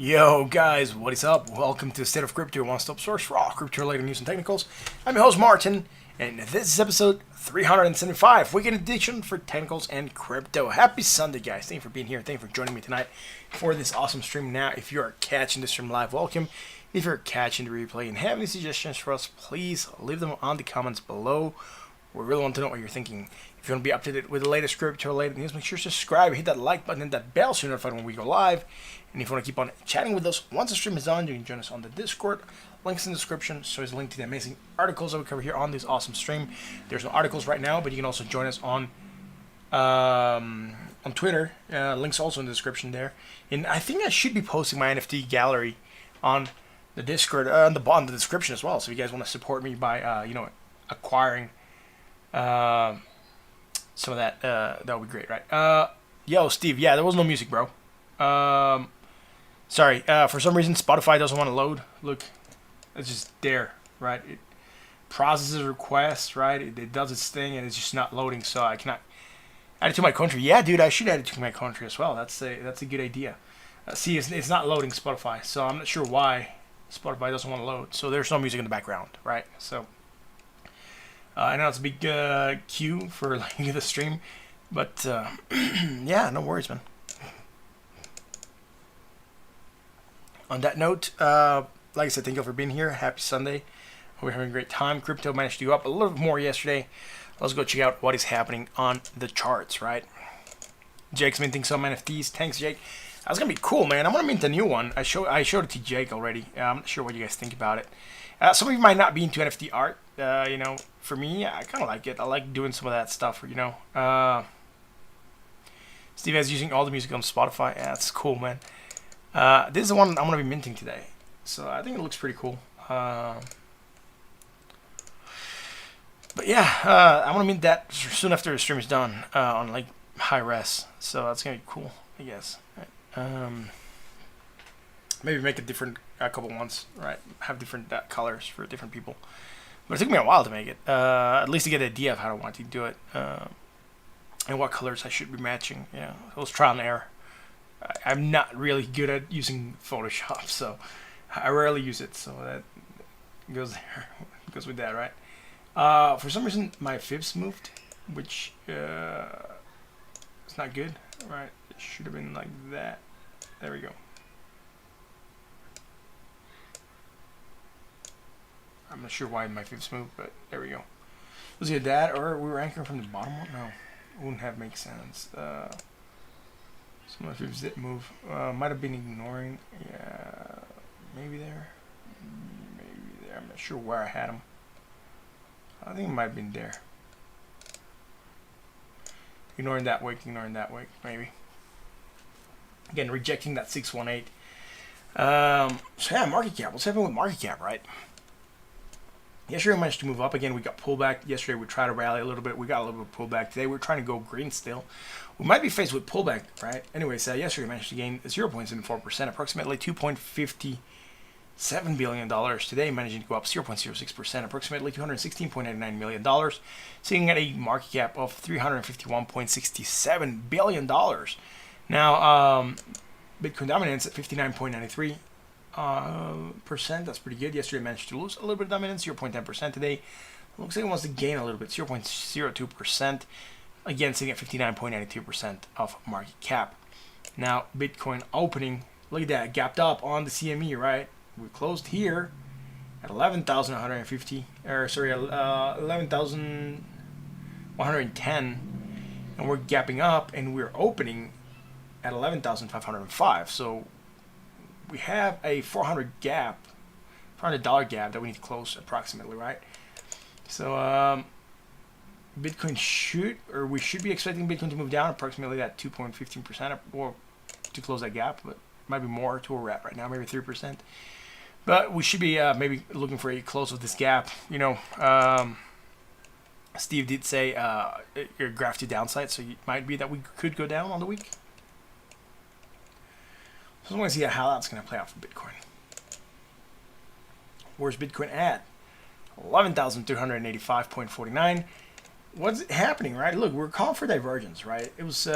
Yo guys, what is up? Welcome to State of Crypto, your one-stop source for all crypto-related news and technicals. I'm your host Martin, and this is episode 375, weekend edition for technicals and crypto. Happy Sunday, guys! Thank you for being here. Thank you for joining me tonight for this awesome stream. Now, if you are catching this stream live, welcome. If you're catching the replay and have any suggestions for us, please leave them on the comments below. We really want to know what you're thinking. If you want to be updated with the latest crypto-related news, make sure to subscribe, hit that like button, and that bell so you're notified when we go live. And if you want to keep on chatting with us once the stream is done, you can join us on the Discord. Links in the description. So there's a link to the amazing articles that we cover here on this awesome stream. There's no articles right now, but you can also join us on Twitter. Links also in the description there. And I think I should be posting my NFT gallery on the Discord, on the description as well. So if you guys want to support me by acquiring some of that, that would be great, right? Yo, Steve, yeah, there was no music, bro. Sorry, for some reason Spotify doesn't want to load. Look, it's just there, right? It processes requests, right? It does its thing, and it's just not loading, so I cannot add it to my country. Yeah, dude, I should add it to my country as well. That's a good idea. See, it's not loading Spotify, so I'm not sure why Spotify doesn't want to load. So there's no music in the background, right? So I know it's a big queue for like the stream, but yeah, no worries, man. On that note, like I said, thank you for being here. Happy Sunday. Hope you're having a great time. Crypto managed to go up a little bit more yesterday. Let's go check out what is happening on the charts, right? Jake's minting some NFTs. Thanks, Jake. That's going to be cool, man. I'm going to mint a new one. I showed it to Jake already. I'm not sure what you guys think about it. Some of you might not be into NFT art. For me, I kind of like it. I like doing some of that stuff, Steve is using all the music on Spotify. Yeah, that's cool, man. This is the one I'm going to be minting today. So I think it looks pretty cool. But yeah, I'm going to mint that soon after the stream is done on like high res. So that's going to be cool, I guess. Right. Maybe make a couple ones, right? Have different colors for different people. But it took me a while to make it. At least to get an idea of how I want to do it. And what colors I should be matching. Yeah, it was trial and error. I'm not really good at using Photoshop, so I rarely use it. So that goes there, goes with that, right? For some reason, my fibs moved, which it's not good, right? It should have been like that. There we go. I'm not sure why my fibs moved, but there we go. Was it that, or we were anchoring from the bottom one? No, it wouldn't have make sense. Some of the fibs did move. Might have been ignoring. Yeah, maybe there. Maybe there. I'm not sure where I had them. I think it might have been there. Ignoring that wick, maybe. Again, rejecting that 618. So yeah, market cap. What's happening with market cap, right? Yesterday we managed to move up again. We got pullback. Yesterday we tried to rally a little bit. We got a little bit of pullback. Today we're trying to go green still. We might be faced with pullback, right? Anyways, yesterday we managed to gain 0.74%, approximately $2.57 billion. Today managing to go up 0.06%, approximately $216.89 million, sitting at a market cap of $351.67 billion. Now, Bitcoin dominance at 59.93%. That's pretty good. Yesterday managed to lose a little bit of dominance, 0.10%. Today looks like it wants to gain a little bit, 0.02%. Again, sitting at 59.92% of market cap. Now, Bitcoin opening, look at that, gapped up on the CME, right? We closed here at 11,150, or sorry, 11,110, and we're gapping up, and we're opening at 11,505. So we have a $400 gap that we need to close approximately, right? So Bitcoin we should be expecting Bitcoin to move down approximately that 2.15% or to close that gap, but it might be more to where we're at right now, maybe 3%. But we should be maybe looking for a close of this gap. Steve did say your graph to downside, so it might be that we could go down on the week. So I want to see how that's going to play out for Bitcoin. Where's Bitcoin at? 11,385.49. What's happening, right? Look, we're calling for divergence, right? It was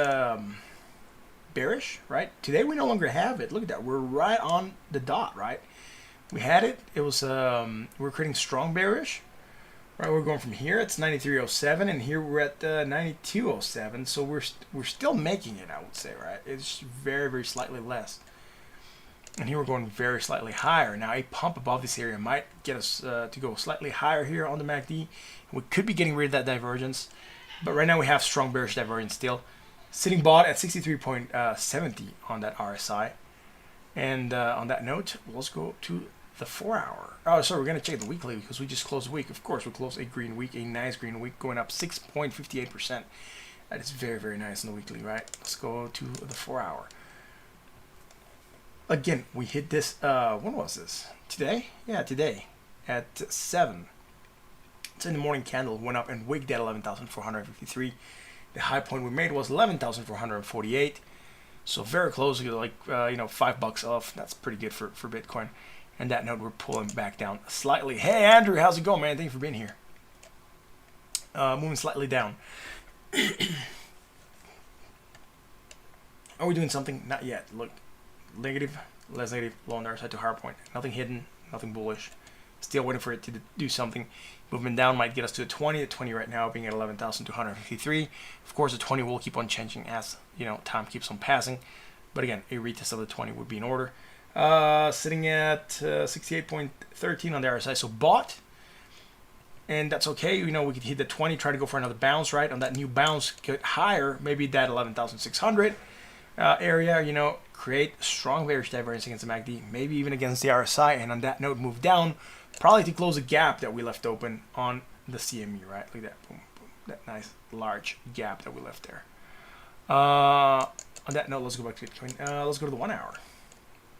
bearish, right? Today we no longer have it. Look at that. We're right on the dot, right? We had it. It was we're creating strong bearish, right? We're going from here. It's 93.07, and here we're at 92.07. So we're still making it, I would say, right? It's very, very slightly less. And here we're going very slightly higher. Now a pump above this area might get us to go slightly higher here on the MACD. We could be getting rid of that divergence, but right now we have strong bearish divergence still. Sitting bought at 63.70 on that RSI. And on that note, let's go to the 4 hour. Oh, sorry, we're going to check the weekly because we just closed the week. Of course, we closed a green week, a nice green week, going up 6.58%. That is very, very nice on the weekly, right? Let's go to the 4 hour. Again, we hit this, when was this? Today? Yeah, today at 7. It's in the morning candle, went up and wigged at 11,453. The high point we made was 11,448. So very close, like, $5 off. That's pretty good for Bitcoin. And that note, we're pulling back down slightly. Hey, Andrew, how's it going, man? Thank you for being here. Moving slightly down. Are we doing something? Not yet. Look. Negative, less negative, low on the other side to higher point. Nothing hidden, nothing bullish. Still waiting for it to do something. Movement down might get us to a 20. The 20 right now being at 11,253. Of course, the 20 will keep on changing as time keeps on passing. But again, a retest of the 20 would be in order. Sitting at 68.13 on the RSI, so bought. And that's okay. We could hit the 20, try to go for another bounce, right? On that new bounce, get higher, maybe that 11,600 area, create strong bearish divergence against the MACD, maybe even against the RSI, and on that note, move down, probably to close a gap that we left open on the CME, right? Look at that, boom, boom, that nice large gap that we left there. On that note, let's go back to Bitcoin. Let's go to the 1 hour.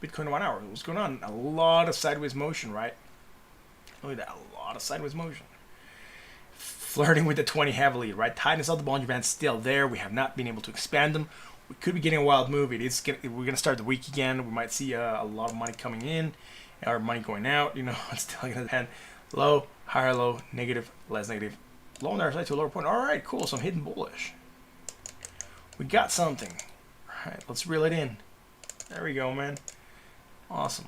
Bitcoin 1 hour. What's going on? A lot of sideways motion, right? Look at that, a lot of sideways motion. Flirting with the 20 heavily, right? Tightness of the Bollinger Band still there. We have not been able to expand them. We could be getting a wild move. We're going to start the week again. We might see a lot of money coming in or money going out. It's still going to depend. Low, higher low, negative, less negative. Low on the RSI to a lower point. All right, cool. Some hidden bullish. We got something. All right, let's reel it in. There we go, man. Awesome.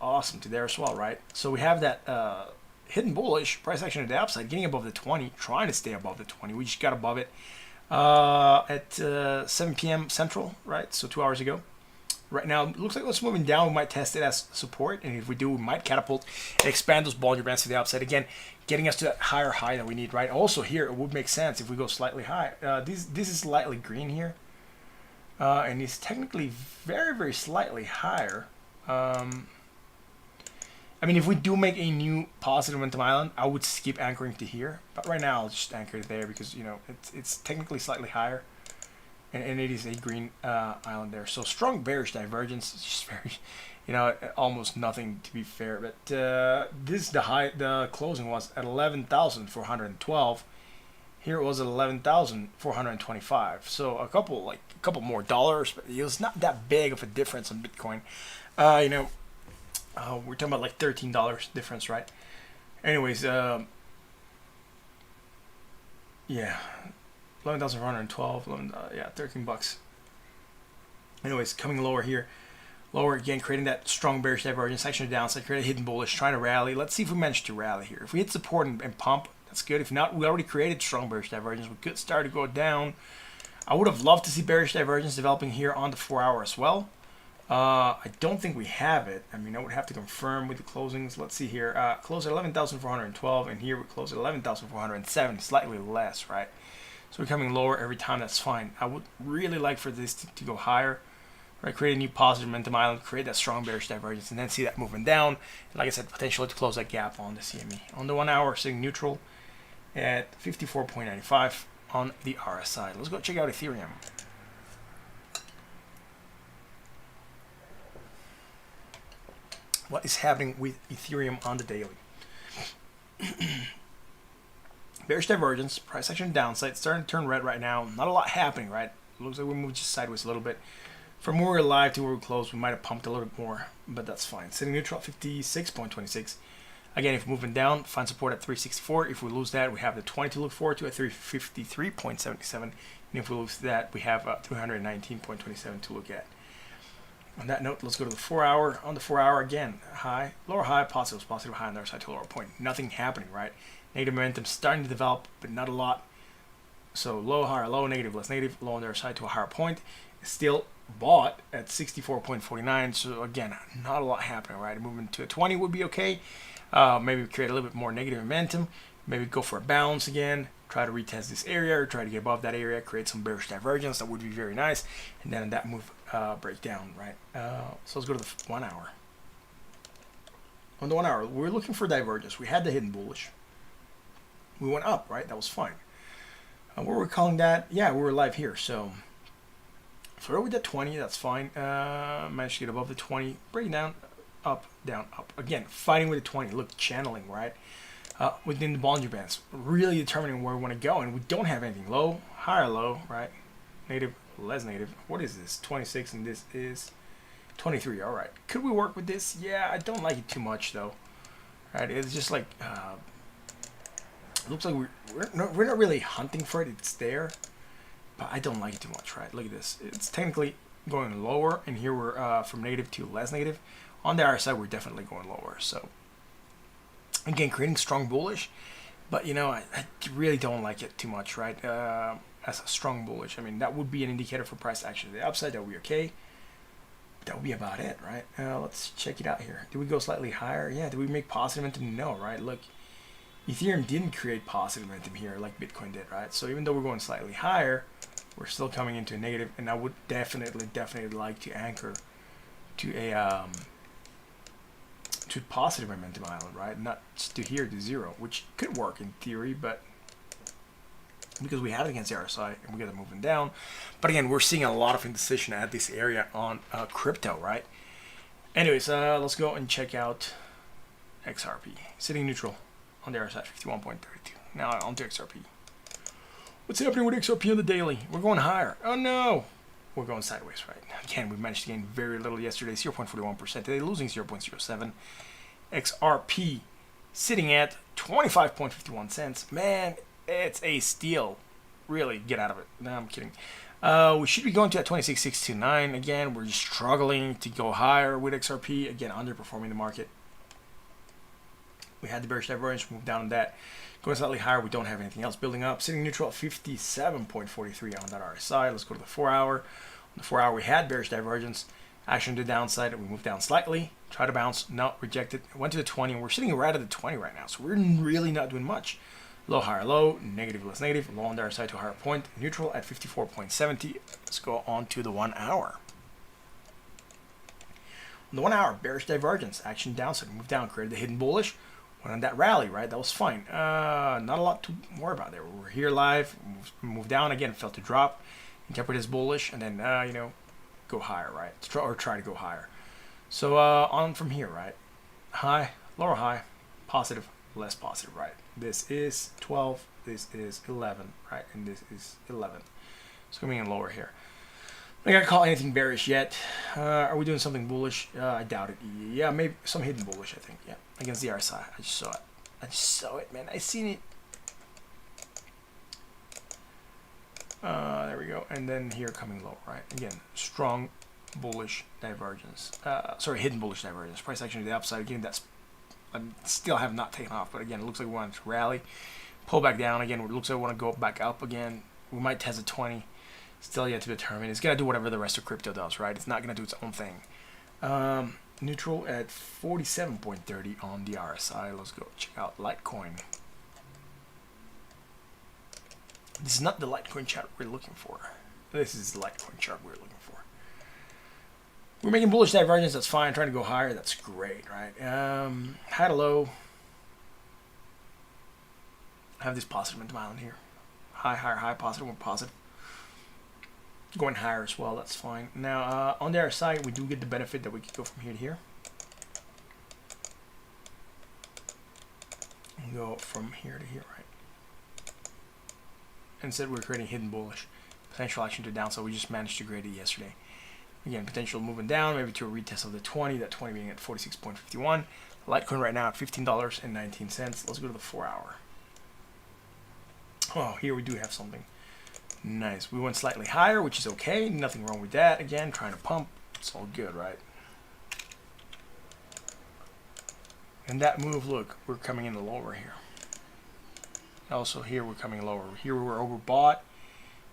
Awesome to there as well, right? So we have that hidden bullish price action at the upside, getting above the 20, trying to stay above the 20. We just got above it. At 7 p.m. Central, right? So 2 hours ago. Right now, it looks like it's moving down. We might test it as support, and if we do, we might catapult and expand those Bollinger Bands to the upside again, getting us to that higher high that we need, right? Also here, it would make sense if we go slightly high. This is slightly green here, and it's technically very, very slightly higher. If we do make a new positive momentum island, I would skip anchoring to here. But right now, I'll just anchor it there because, it's technically slightly higher. And it is a green island there. So strong bearish divergence. It's just very, almost nothing to be fair. But this is the high. The closing was at 11,412. Here it was at 11,425. So a couple more dollars. But it was not that big of a difference on Bitcoin. We're talking about like $13 difference, right? Anyways, yeah, 11,412, yeah, $13. Anyways, coming lower here, lower again, creating that strong bearish divergence, section of downside, create a hidden bullish, trying to rally. Let's see if we manage to rally here. If we hit support and pump, that's good. If not, we already created strong bearish divergence. We could start to go down. I would have loved to see bearish divergence developing here on the 4 hour as well. I don't think we have it. I would have to confirm with the closings. Let's see here. Close at 11,412, and here we close at 11,407, slightly less, right? So we're coming lower every time. That's fine. I would really like for this to go higher, right? Create a new positive momentum island, create that strong bearish divergence, and then see that moving down. And like I said, potentially to close that gap on the CME. On the 1 hour, sitting neutral at 54.95 on the RSI. Let's go check out Ethereum. What is happening with Ethereum on the daily? Bearish divergence, price action downside, starting to turn red right now. Not a lot happening, right? Looks like we moved just sideways a little bit. From where we're live to where we closed, we might have pumped a little bit more, but that's fine. Sitting neutral at 56.26. Again, if we're moving down, find support at 364. If we lose that, we have the 20 to look forward to at 353.77. And if we look at that, we have 319.27 to look at. On that note, let's go to the 4 hour. On the 4 hour, again, high, lower high, positive, positive high on the other side to lower point. Nothing happening, right? Negative momentum starting to develop, but not a lot. So low, higher, low, negative, less negative, low on the other side to a higher point. Still bought at 64.49. So again, not a lot happening, right? Moving to a 20 would be okay. Maybe create a little bit more negative momentum. Maybe go for a bounce again. Try to retest this area or try to get above that area. Create some bearish divergence. That would be very nice. And then that move break down, right? So let's go to the 1 hour. On the 1 hour, we're looking for divergence. We had the hidden bullish. We went up, right? That was fine. What were we calling that? Yeah, we were live here. So with the 20, that's fine. Managed to get above the 20. Break down, up, down, up. Again, fighting with the 20. Look, channeling, right? Within the Bollinger Bands. Really determining where we want to go. And we don't have anything. Low, higher, low, right? Native, less native. What is this? 26 and this is 23. All right. Could we work with this? Yeah, I don't like it too much though. Right? It's just like it looks like we're not really hunting for it. It's there, but I don't like it too much. Right? Look at this. It's technically going lower, and here we're from native to less native. On the other side, we're definitely going lower. So again, creating strong bullish, but you know I really don't like it too much. Right? As a strong bullish. I mean, that would be an indicator for price action to the upside. That would be okay. That would be about it, right? Let's check it out here. Did we go slightly higher? Yeah. Did we make positive momentum? No, right? Look, Ethereum didn't create positive momentum here like Bitcoin did, right? So even though we're going slightly higher, we're still coming into a negative, and I would definitely like to anchor to a positive momentum island, right? Not to here to zero, which could work in theory, but because we have it against the RSI and we got it moving down. But again, we're seeing a lot of indecision at this area on crypto, right? Anyways, let's go and check out XRP. Sitting neutral on the RSI, 51.32. Now on to XRP. What's happening with XRP on the daily? We're going higher. Oh no! We're going sideways, right? Again, we managed to gain very little yesterday, 0.41%. Today, losing 0.07. XRP sitting at 25.51 cents. Man, it's a steal. Really, get out of it. No, I'm kidding. We should be going to at 26.629. Again, we're just struggling to go higher with XRP. Again, underperforming the market. We had the bearish divergence, move down on that. Going slightly higher, we don't have anything else building up. Sitting neutral at 57.43 on that RSI. Let's go to the 4 hour. On the 4 hour, we had bearish divergence. Action to the downside, we moved down slightly. Try to bounce, no, rejected. Went to the 20, and we're sitting right at the 20 right now. So we're really not doing much. Low, higher, low, negative, less negative, low on the other side to a higher point, neutral at 54.70. Let's go on to the 1 hour. On the 1 hour, bearish divergence, action downside, move down, created the hidden bullish, went on that rally, right? That was fine. Not a lot to worry about there. We're here live, move down again, felt to drop, interpret as bullish, and then, go higher, right? Try to go higher. So on from here, right? High, lower high, positive, less positive, right? This is 12, this is 11, right? And this is 11. It's coming in lower here. I can't call anything bearish yet. Are we doing something bullish? I doubt it. Yeah, maybe some hidden bullish, I think. Yeah, against the RSI. I just saw it. I just saw it, man. I seen it. There we go. And then here coming low, right? Again, strong bullish divergence. Hidden bullish divergence. Price action to the upside. Again, that's I still have not taken off, but again, it looks like we want to rally, pull back down again. It looks like we want to go back up again. We might test a 20. Still yet to determine. It's gonna do whatever the rest of crypto does, right? It's not gonna do its own thing. Neutral at 47.30 on the RSI. Let's go check out Litecoin. This is not the Litecoin chart we're looking for. This is the Litecoin chart we're looking for. We're making bullish divergence. That's fine. Trying to go higher. That's great, right? High to low. I have this positive momentum island here. High, higher, high, positive, more positive. Going higher as well. That's fine. Now, on the other side, we do get the benefit that we can go from here to here. And go from here to here, right? Instead, we're creating hidden bullish. Potential action to downside. We just managed to grade it yesterday. Again, potential moving down, maybe to a retest of the 20. That 20 being at 46.51. Litecoin right now at $15.19. Let's go to the 4 hour. Oh, here we do have something. Nice. We went slightly higher, which is okay. Nothing wrong with that. Again, trying to pump. It's all good, right? And that move, look, we're coming in the lower here. Also here we're coming lower. Here we were overbought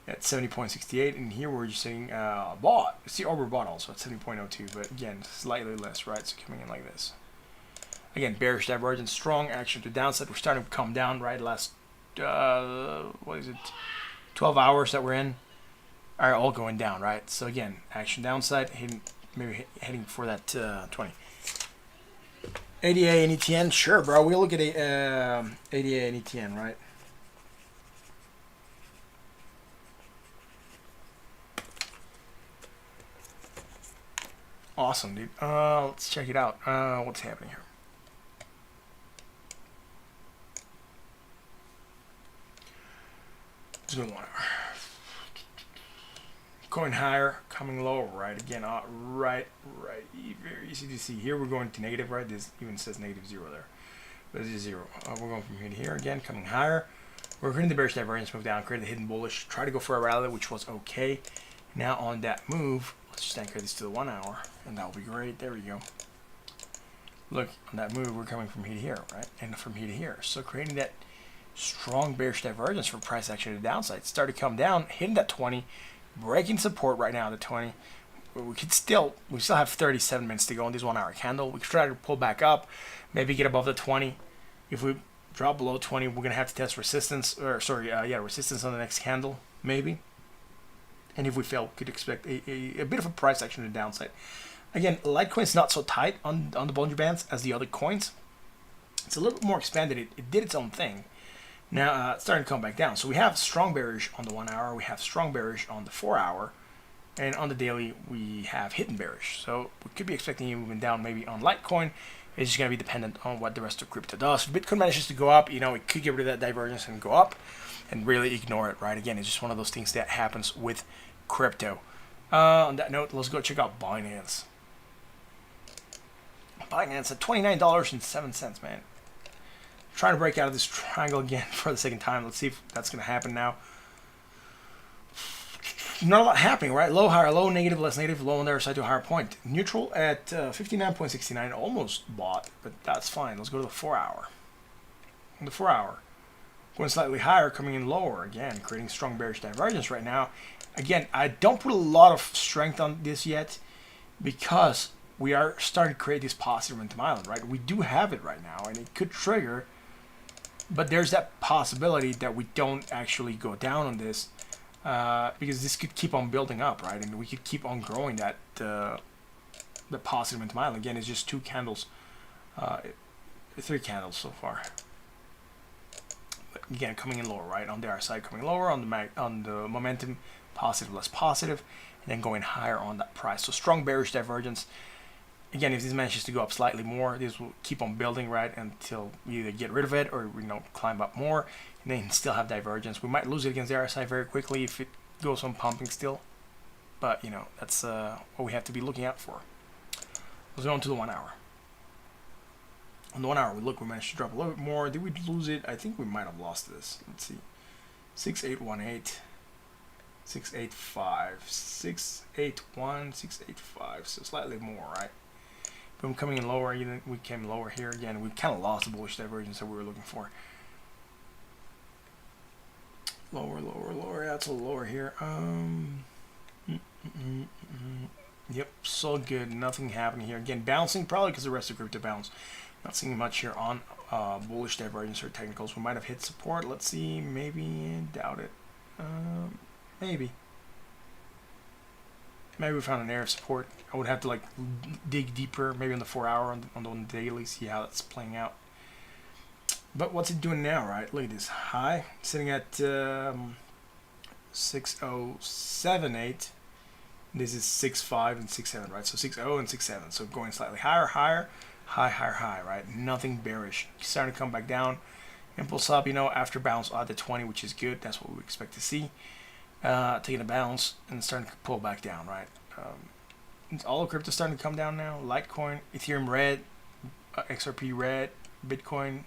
at 70.68, and here we're just saying bought. See, overbought also at 70.02, but again, slightly less, right? So coming in like this. Again, bearish divergence, strong action to downside. We're starting to come down, right? Last, what is it, 12 hours that we're in are all going down, right? So again, action downside, maybe heading for that 20. ADA and ETN, sure, bro. We'll look at ADA and ETN, right? Awesome, dude. Let's check it out. What's happening here? Let's go 1 hour. Going higher, coming lower, right? Again, right. Very easy to see. Here we're going to negative, right? This even says -0 there. But this is 0. We're going from here to here again, coming higher. We're creating the bearish divergence, move down, create the hidden bullish, try to go for a rally, which was okay. Now on that move, let's just anchor this to the 1 hour, and that will be great. There we go. Look, on that move, we're coming from here to here, right? And from here to here. So creating that strong bearish divergence for price action to the downside. Started to come down, hitting that 20. Breaking support right now at the 20. We still have 37 minutes to go on this 1 hour candle. We could try to pull back up, maybe get above the 20. If we drop below 20, we're gonna have to test resistance, or sorry, resistance on the next candle, maybe. And if we fail, we could expect a bit of a price action to the downside. Again, Litecoin's not so tight on the Bollinger Bands as the other coins. It's a little bit more expanded. It did its own thing. Now it's starting to come back down. So we have strong bearish on the 1 hour, we have strong bearish on the 4 hour, and on the daily we have hidden bearish. So we could be expecting a movement down maybe on Litecoin. It's just going to be dependent on what the rest of crypto does. If Bitcoin manages to go up, it could get rid of that divergence and go up and really ignore it, right? Again, it's just one of those things that happens with crypto. On that note, let's go check out Binance. Binance at $29.07, man. Trying to break out of this triangle again for the second time. Let's see if that's going to happen now. Not a lot happening, right? Low, higher, low, negative, less negative, low on the other side to a higher point. Neutral at 59.69, almost bought, but that's fine. Let's go to the 4 hour. On the 4 hour, going slightly higher, coming in lower again, creating strong bearish divergence right now. Again, I don't put a lot of strength on this yet because we are starting to create this positive momentum island, right? We do have it right now, and it could trigger. But there's that possibility that we don't actually go down on this because this could keep on building up, right? And we could keep on growing that the positive momentum island. Again, it's just 2 candles, 3 candles so far. But again, coming in lower, right? On the other side, coming lower on the momentum, positive, less positive, and then going higher on that price. So strong bearish divergence. Again, if this manages to go up slightly more, this will keep on building, right, until we either get rid of it or climb up more, and then still have divergence. We might lose it against the RSI very quickly if it goes on pumping still, but that's what we have to be looking out for. Let's go on to the 1 hour. On the 1 hour, we managed to drop a little bit more. Did we lose it? I think we might have lost this. Let's see, 6818. 685, 681, 685, so slightly more, right? But coming in lower, we came lower here again. We kind of lost the bullish divergence that we were looking for. Lower. That's a little lower here. Yep, so good. Nothing happening here. Again, bouncing probably because the rest of crypto bounced. Not seeing much here on bullish divergence or technicals. We might have hit support. Let's see. Maybe. Doubt it. Maybe we found an area of support. I would have to dig deeper, maybe on the 4 hour, on the daily, see how that's playing out. But what's it doing now, right? Look at this high, sitting at 6078. This is 65 and 67, right? So 60 and 67. So going slightly higher, high, right? Nothing bearish. Starting to come back down. Impulse up, after bounce at the 20, which is good. That's what we expect to see. Taking a bounce and starting to pull back down, right? All of crypto starting to come down now. Litecoin, Ethereum red, XRP red, Bitcoin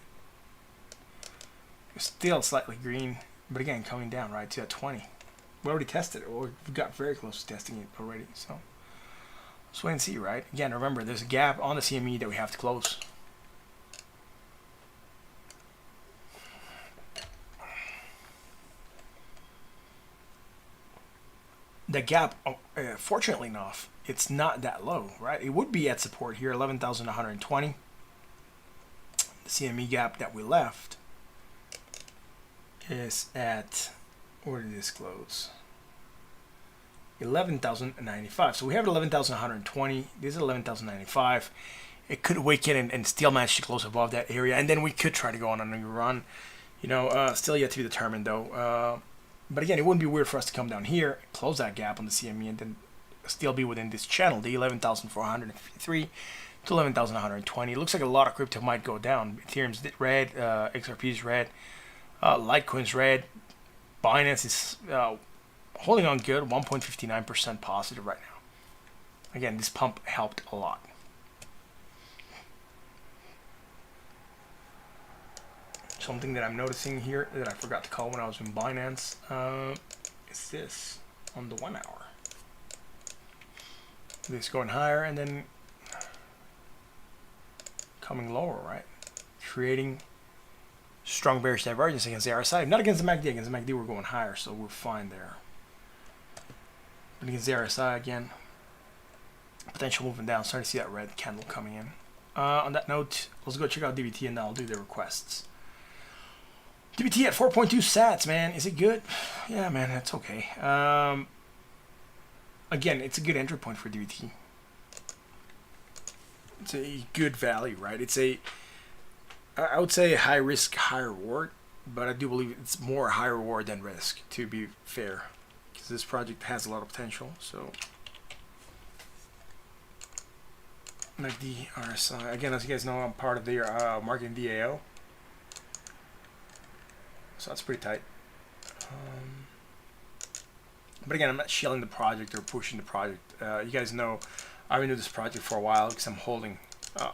still slightly green, but again coming down, right, to that 20. We already tested it. Or we got very close to testing it already. So let's wait and see, right? Again, remember, there's a gap on the CME that we have to close. The gap, fortunately enough, it's not that low, right? It would be at support here, 11,120. The CME gap that we left is at, where did this close? 11,095. So we have 11,120. This is 11,095. It could wake in and still manage to close above that area, and then we could try to go on a new run. You know, still yet to be determined though. But again, it wouldn't be weird for us to come down here, close that gap on the CME, and then still be within this channel, the 11,453 to 11,120. It looks like a lot of crypto might go down. Ethereum's red, XRP's red, Litecoin's red. Binance is holding on good, 1.59% positive right now. Again, this pump helped a lot. Something that I'm noticing here that I forgot to call when I was in Binance is this on the 1 hour. This going higher and then coming lower, right? Creating strong bearish divergence against the RSI. Not against the MACD. Against the MACD we're going higher, so we're fine there. But against the RSI again, potential moving down. Starting to see that red candle coming in. On that note, let's go check out DBT and I'll do the requests. DBT at 4.2 sats, man. Is it good? Yeah, man, that's okay. Again, it's a good entry point for DBT. It's a good value, right? It's a, I would say, high risk, high reward, but I do believe it's more high reward than risk, to be fair, because this project has a lot of potential. So, like the RSI, again, as you guys know, I'm part of their marketing DAO. So that's pretty tight. But again, I'm not shilling the project or pushing the project. You guys know I've been doing this project for a while because I'm holding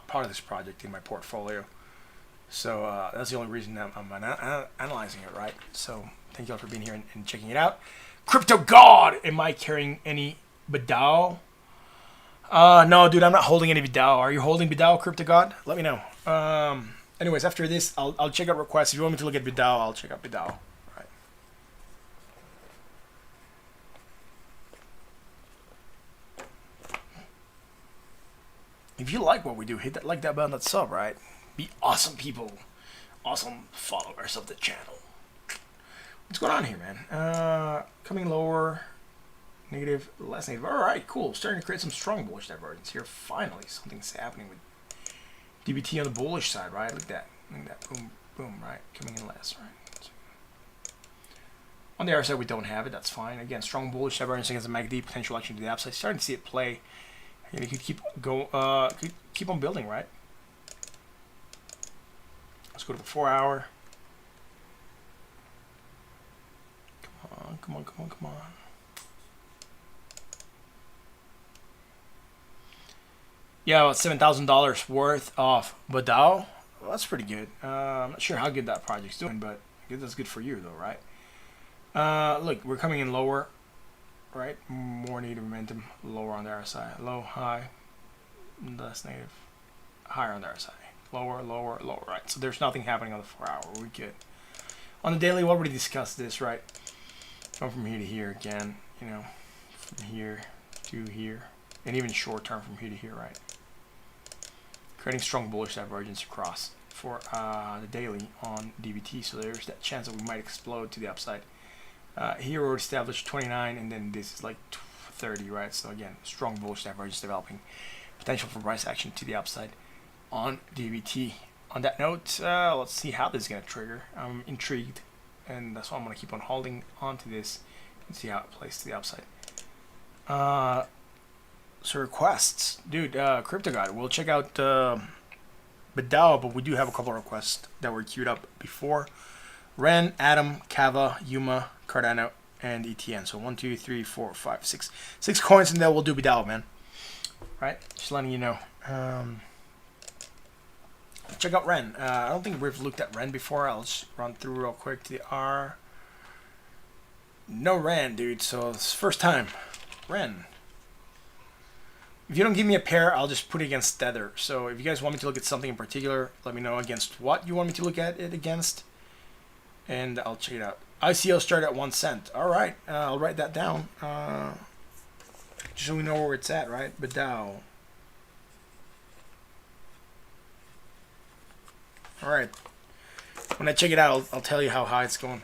part of this project in my portfolio. So that's the only reason I'm analyzing it, right? So thank you all for being here and checking it out. Crypto God, am I carrying any BDAO? No, dude, I'm not holding any BDAO. Are you holding BDAO, Crypto God? Let me know. Anyways, after this, I'll check out requests. If you want me to look at BDAO, I'll check out BDAO. Right. If you like what we do, hit that like that button, that sub, right? Be awesome people, awesome followers of the channel. What's going on here, man? Coming lower, negative, less negative. All right, cool. Starting to create some strong bullish divergence here. Finally, something's happening with DBT on the bullish side, right? Look at that. Look at that. Boom, boom, right? Coming in less, right? On the other side, we don't have it. That's fine. Again, strong bullish divergence against the MACD, potential action to the upside. Starting to see it play. And you could keep on building, right? Let's go to the 4 hour. Come on, come on, come on, come on. Yeah, about $7,000 worth of BDAO. Well, that's pretty good. I'm not sure how good that project's doing, but I guess that's good for you, though, right? Look, we're coming in lower, right? More negative momentum, lower on the RSI. Low, high, less negative, higher on the RSI. Lower, lower, lower, right? So there's nothing happening on the 4 hour. We're good. On the daily, we already discussed this, right? Going from here to here again, you know, from here to here, and even short term from here to here, right? Creating strong bullish divergence across for the daily on DBT. So there's that chance that we might explode to the upside. Here we're established 29, and then this is like 30, right? So again, strong bullish divergence developing. Potential for price action to the upside on DBT. On that note, let's see how this is going to trigger. I'm intrigued, and that's why I'm going to keep on holding on to this and see how it plays to the upside. So requests, dude, Crypto God, we'll check out BDAO, but we do have a couple of requests that were queued up before. Ren, Atom, Kava, Yuma, Cardano, and ETN. So 1, 2, 3, 4, 5, 6. 6 coins, and then we'll do BDAO, man. Right? Just letting you know. Check out Ren. I don't think we've looked at Ren before. I'll just run through real quick to the R. No Ren, dude. So it's first time. Ren. If you don't give me a pair, I'll just put it against Tether. So if you guys want me to look at something in particular, let me know against what you want me to look at it against, and I'll check it out. ICO start at 1 cent. All right, I'll write that down. Just so we know where it's at, right? BDAO. All right. When I check it out, I'll tell you how high it's going.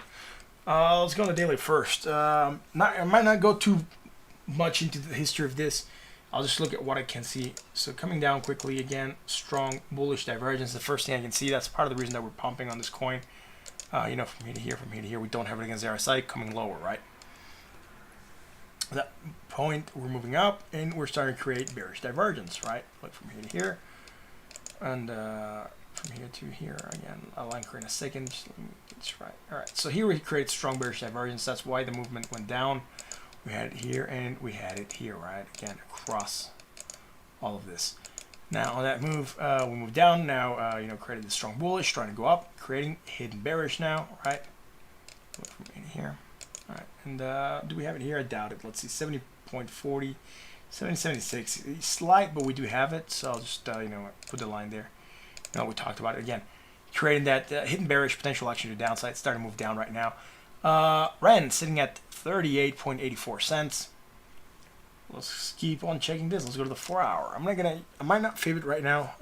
Let's go on the daily first. I might not go too much into the history of this. I'll just look at what I can see. So coming down quickly again, strong bullish divergence. The first thing I can see, that's part of the reason that we're pumping on this coin. You know, from here to here, from here to here, we don't have it against the RSI, coming lower, right? At that point, we're moving up, and we're starting to create bearish divergence, right? Like from here to here, and from here to here again. I'll anchor in a second. That's right. All right. So here we create strong bearish divergence. That's why the movement went down. We had it here, and we had it here, right? Again, across all of this. Now on that move, we move down. Now you know, created the strong bullish, trying to go up, creating hidden bearish now, right? From in here. All right, and do we have it here? I doubt it. Let's see, 70.40, 70.76. Slight, but we do have it. So I'll just you know, put the line there. You know, we talked about it again, creating that hidden bearish potential action to the downside. It's starting to move down right now. Ren sitting at 38.84 cents. Let's keep on checking this. Let's go to the 4 hour. I might not favor it right now.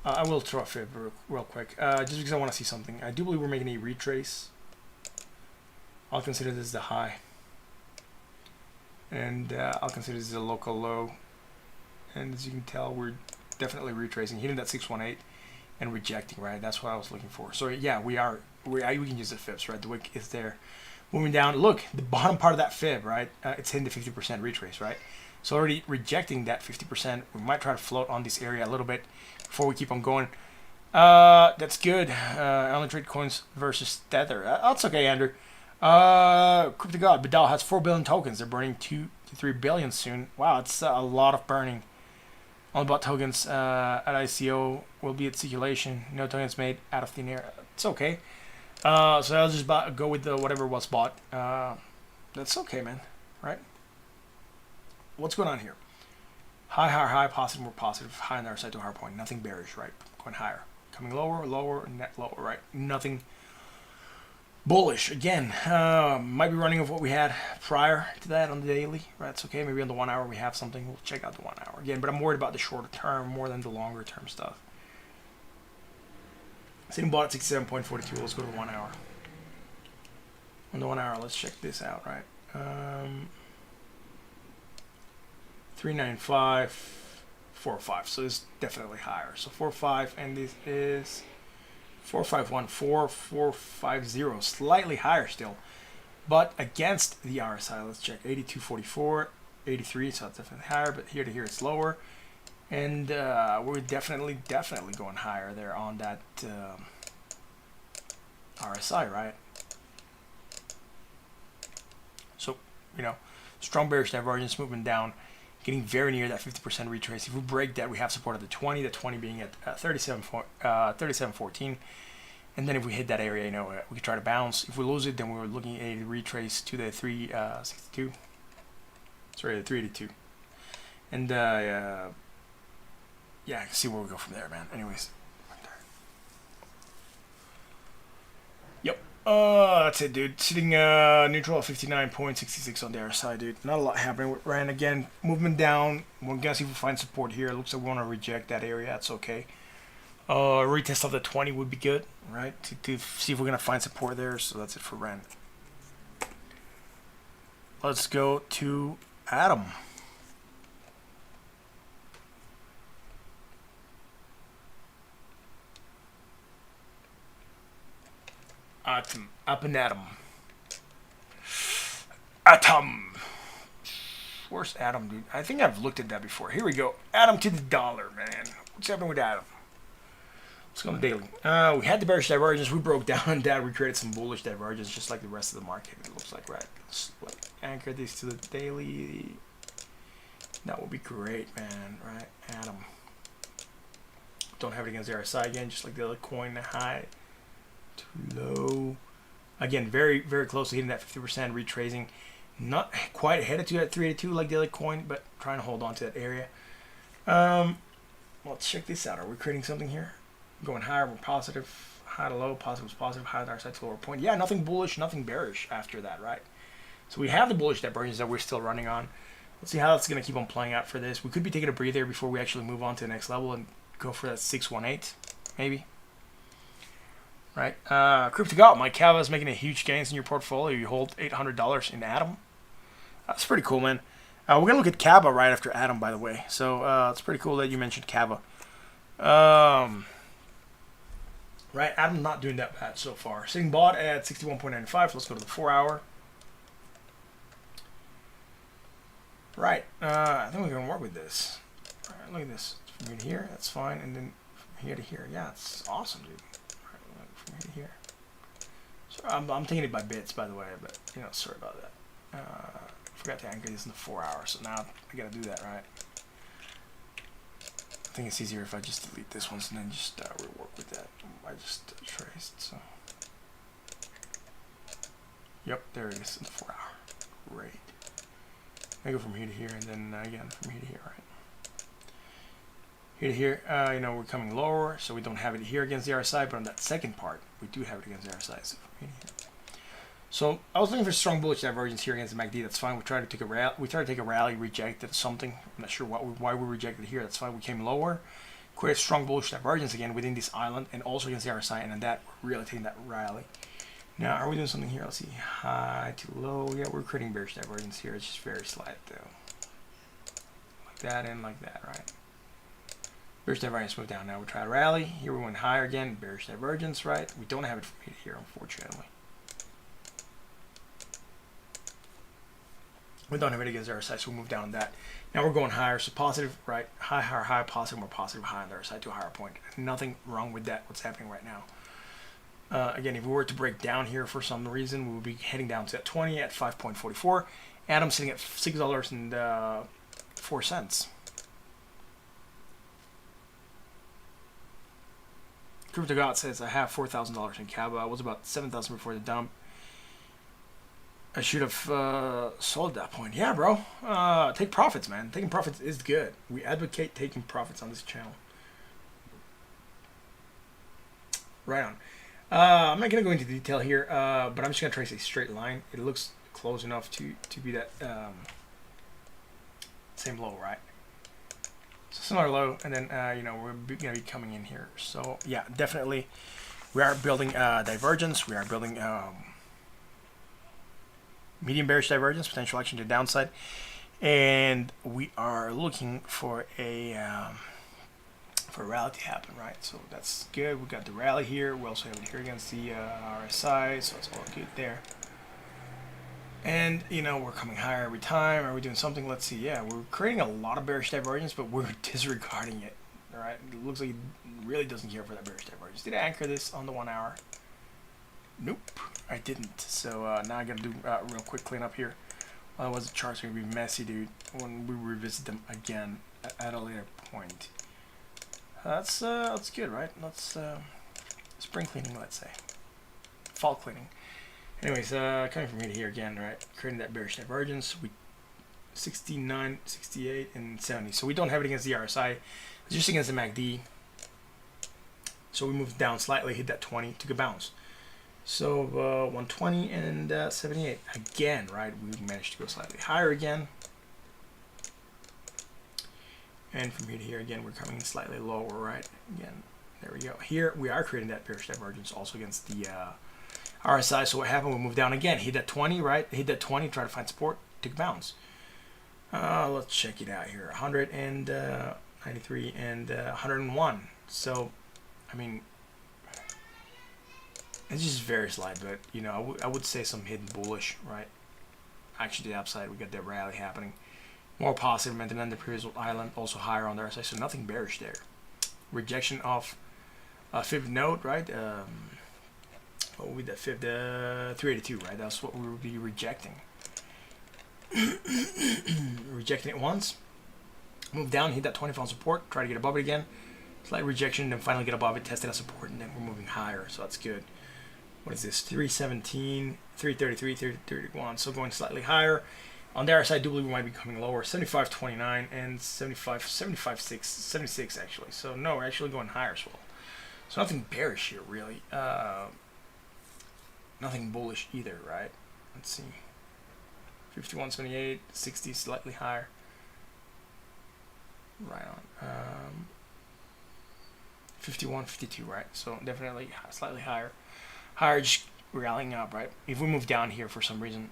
I will throw a fib real quick, just because I want to see something. I do believe we're making a retrace. I'll consider this the high, and I'll consider this a local low. And as you can tell, we're definitely retracing, hitting that 618 and rejecting. Right, that's what I was looking for. So yeah, we can use the fibs. Right, the wick is there. Moving down, look, the bottom part of that fib, right? It's hitting the 50% retrace, right? So already rejecting that 50%. We might try to float on this area a little bit before we keep on going. That's good. Only trade coins versus Tether. That's okay, Andrew. Crypto God, BDAO has 4 billion tokens. They're burning 2 to 3 billion soon. Wow, it's a lot of burning. All about tokens at ICO will be at circulation. No tokens made out of thin air. It's okay. So I'll just go with the whatever was bought. That's okay, man. Right? What's going on here? High, higher, high, positive, more positive. High on the other side to a higher point. Nothing bearish, right? Going higher. Coming lower, lower, net lower, right? Nothing bullish. Again, might be running of what we had prior to that on the daily. Right? It's okay. Maybe on the 1 hour we have something. We'll check out the 1 hour again. But I'm worried about the shorter term more than the longer term stuff. Sitting bought at 67.42. Let's go to the 1 hour. On the 1 hour, let's check this out, right? 395.45. So it's definitely higher. So 45, and this is 451.4450. Slightly higher still, but against the RSI. Let's check 82.44, 83. So it's definitely higher, but here to here it's lower. And we're definitely going higher there on that RSI, right? So, you know, strong bearish divergence, movement down, getting very near that 50% retrace. If we break that, we have support at the 20 being at 37.14. And then if we hit that area, you know, we could try to bounce. If we lose it, then we're looking at a retrace to the 362. Sorry, the 382. And yeah, I can see where we go from there, man. Anyways. Yep. That's it, dude. Sitting neutral at 59.66 on the other side, dude. Not a lot happening with Ren. Again, movement down. We're going to see if we find support here. It looks like we want to reject that area. That's okay. Retest of the 20 would be good, right? To see if we're going to find support there. So that's it for Ren. Let's go to Atom. Up and Atom. Atom. Where's Atom, dude? I think I've looked at that before. Here we go. Atom to the dollar, man. What's happening with Atom? Let's go on the daily. We had the bearish divergence. We broke down that. We created some bullish divergence, just like the rest of the market. It looks like, right? Let's anchor this to the daily. That would be great, man. Right? Atom. Don't have it against the RSI again, just like the other coin. High to low. Again, very, very close to hitting that 50% retracing. Not quite headed to that 382 like the other coin, but trying to hold on to that area. Let's check this out. Are we creating something here? Going higher, we're positive. High to low, positive is positive. High to our side to lower point. Yeah, nothing bullish, nothing bearish after that, right? So we have the bullish divergence that we're still running on. Let's see how it's going to keep on playing out for this. We could be taking a breather before we actually move on to the next level and go for that 618, maybe. Right? Crypto Got, Mike Cava is making a huge gains in your portfolio. You hold $800 in Atom. That's pretty cool, man. We're going to look at Kava right after Atom, by the way. So it's pretty cool that you mentioned Kava. Right, Atom's not doing that bad so far. Sitting bought at 61.95. So let's go to the 4-hour. Right, I think we're going to work with this. All right, look at this. From here to here, that's fine. And then from here to here. Yeah, it's awesome, dude. All right, from here to here. So I'm taking it by bits, by the way, but, sorry about that. Forgot to anchor this in the 4-hour, so now I got to do that, right? I think it's easier if I just delete this one and then just rework with that. I just traced, so. Yep, there it is in the 4-hour. Great. I go from here to here, and then again from here to here, right? Here to here, we're coming lower, so we don't have it here against the RSI, but on that second part, we do have it against the RSI. So from here to here. So I was looking for strong bullish divergence here against the MACD. That's fine. We tried to take a rally, rejected something. I'm not sure why we rejected here. That's fine. We came lower, created strong bullish divergence again within this island, and also against the RSI. And then that we're really taking that rally. Now, are we doing something here? Let's see. High to low. Yeah, we're creating bearish divergence here. It's just very slight, though. Like that and like that, right? Bearish divergence moved down. Now we try to rally. Here we went higher again. Bearish divergence, right? We don't have it from here, unfortunately. We don't have it against the RSI, so we'll move down that. Now we're going higher, so positive, right? High, higher, high, positive, more positive, high on the RSI to a higher point. Nothing wrong with that, what's happening right now. Again, if we were to break down here for some reason, we would be heading down to that 20 at 5.44. Atom sitting at $6.04. Crypto God says I have $4,000 in Kava. I was about $7,000 before the dump. I should have sold at that point. Yeah, bro. Take profits, man. Taking profits is good. We advocate taking profits on this channel. Right on. I'm not going to go into detail here, but I'm just going to trace a straight line. It looks close enough to be that same low, right? So similar low, and then, we're going to be coming in here. So, yeah, definitely we are building divergence. We are building medium bearish divergence, potential action to the downside. And we are looking for a rally to happen, right? So that's good. We got the rally here. We also have it here against the RSI, so it's all good there. And, we're coming higher every time. Are we doing something? Let's see. Yeah, we're creating a lot of bearish divergence, but we're disregarding it, all right? It looks like it really doesn't care for that bearish divergence. Did I anchor this on the 1 hour? Nope, I didn't. So now I got to do a real quick cleanup here. Otherwise the chart's going to be messy, dude, when we revisit them again at a later point. That's good, right? Let's spring cleaning, let's say. Fall cleaning. Anyways, coming from here to here again, right? Creating that bearish divergence. We 69, 68, and 70. So we don't have it against the RSI. It's just against the MACD. So we moved down slightly, hit that 20, took a bounce. So 120 and 78 again, right? We managed to go slightly higher again. And from here to here again, we're coming in slightly lower, right? Again, there we go. Here we are creating that bearish divergence also against the RSI. So what happened? We moved down again, hit that 20, right? Hit that 20, try to find support, took a bounce. Let's check it out here. 193 and 101. So, I mean, it's just very slight, but I would say some hidden bullish, right? Actually, the upside, we got that rally happening. More positive momentum than the previous island, also higher on the RSI, so nothing bearish there. Rejection of fifth node, right? What would be that fifth? 382, right? That's what we would be rejecting. Rejecting it once, move down, hit that 20 pound support, try to get above it again. Slight rejection, then finally get above it, test it as support, and then we're moving higher, so that's good. what is this? 317, 333, 331. So going slightly higher. On the RSI, I do believe we might be coming lower. 75.29 and 76 actually. So no, we're actually going higher as well. So nothing bearish here really. Nothing bullish either, right? Let's see. 51.78, 60 slightly higher. Right on. 51.52, right? So definitely slightly higher. Higher, just rallying up, right? If we move down here for some reason,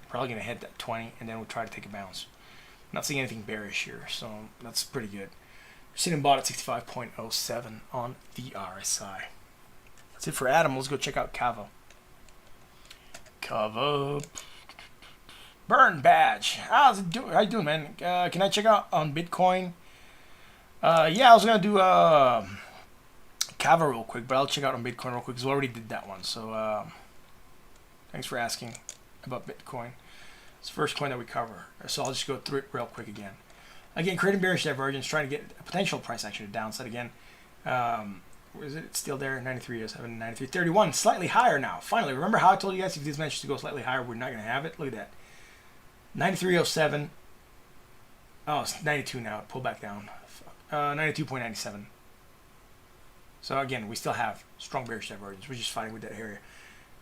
probably gonna hit that 20, and then we'll try to take a bounce. Not seeing anything bearish here, so that's pretty good. We're sitting bought at 65.07 on the RSI. That's it for Adam. Let's go check out Kava. Kava. Burn badge. How you doing, man? Can I check out on Bitcoin? Yeah, I was gonna do Kava real quick, but I'll check out on Bitcoin real quick because we already did that one. So thanks for asking about Bitcoin. It's the first coin that we cover, so I'll just go through it real quick again. Again, creating bearish divergence, trying to get a potential price action to downside again. Where is it? It's still there. 93.07, 93.31, slightly higher now. Finally, remember how I told you guys if this manages to go slightly higher, we're not gonna have it. Look at that. 93.07. Oh, it's 92 now. Pull back down. 92.97. So again, we still have strong bearish divergence. We're just fighting with that area.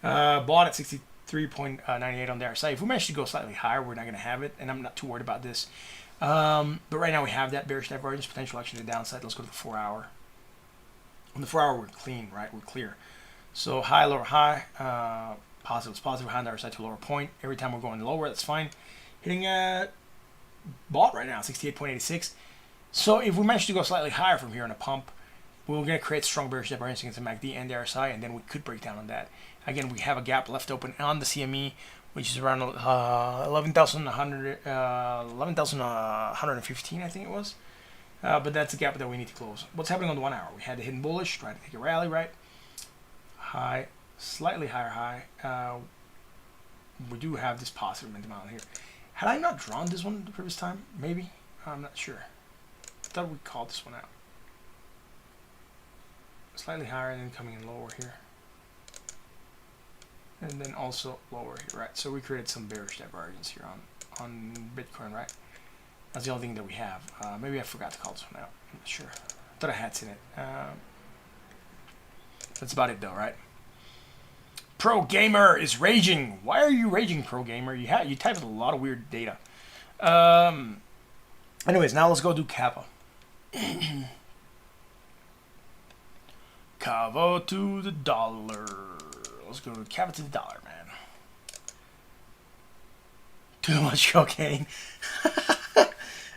Bought at 63.98 on the RSI. If we manage to go slightly higher, we're not going to have it, and I'm not too worried about this. But right now we have that bearish divergence, potential action to the downside. Let's go to the 4-hour. On the 4-hour, we're clean, right? We're clear. So high, lower, high. Positive, positive, high on the RSI to lower point. Every time we're going lower, that's fine. Hitting bought right now, 68.86. So if we manage to go slightly higher from here on a pump, we're going to create strong bearish divergence against the MACD and the RSI, and then we could break down on that. Again, we have a gap left open on the CME, which is around 11,115, I think it was. But that's a gap that we need to close. What's happening on the 1-hour? We had the hidden bullish, trying to take a rally, right? High, slightly higher high. We do have this positive momentum out here. Had I not drawn this one the previous time? Maybe? I'm not sure. I thought we called this one out. Slightly higher and then coming in lower here. And then also lower here, right? So we created some bearish divergence here on Bitcoin, right? That's the only thing that we have. Maybe I forgot to call this one out. I'm not sure. I thought I had seen it. That's about it though, right? Pro Gamer is raging. Why are you raging, Pro Gamer? You typed a lot of weird data. Anyways, now let's go do Kava. Kava to the dollar. Let's go to Kava to the dollar, man. Too much cocaine.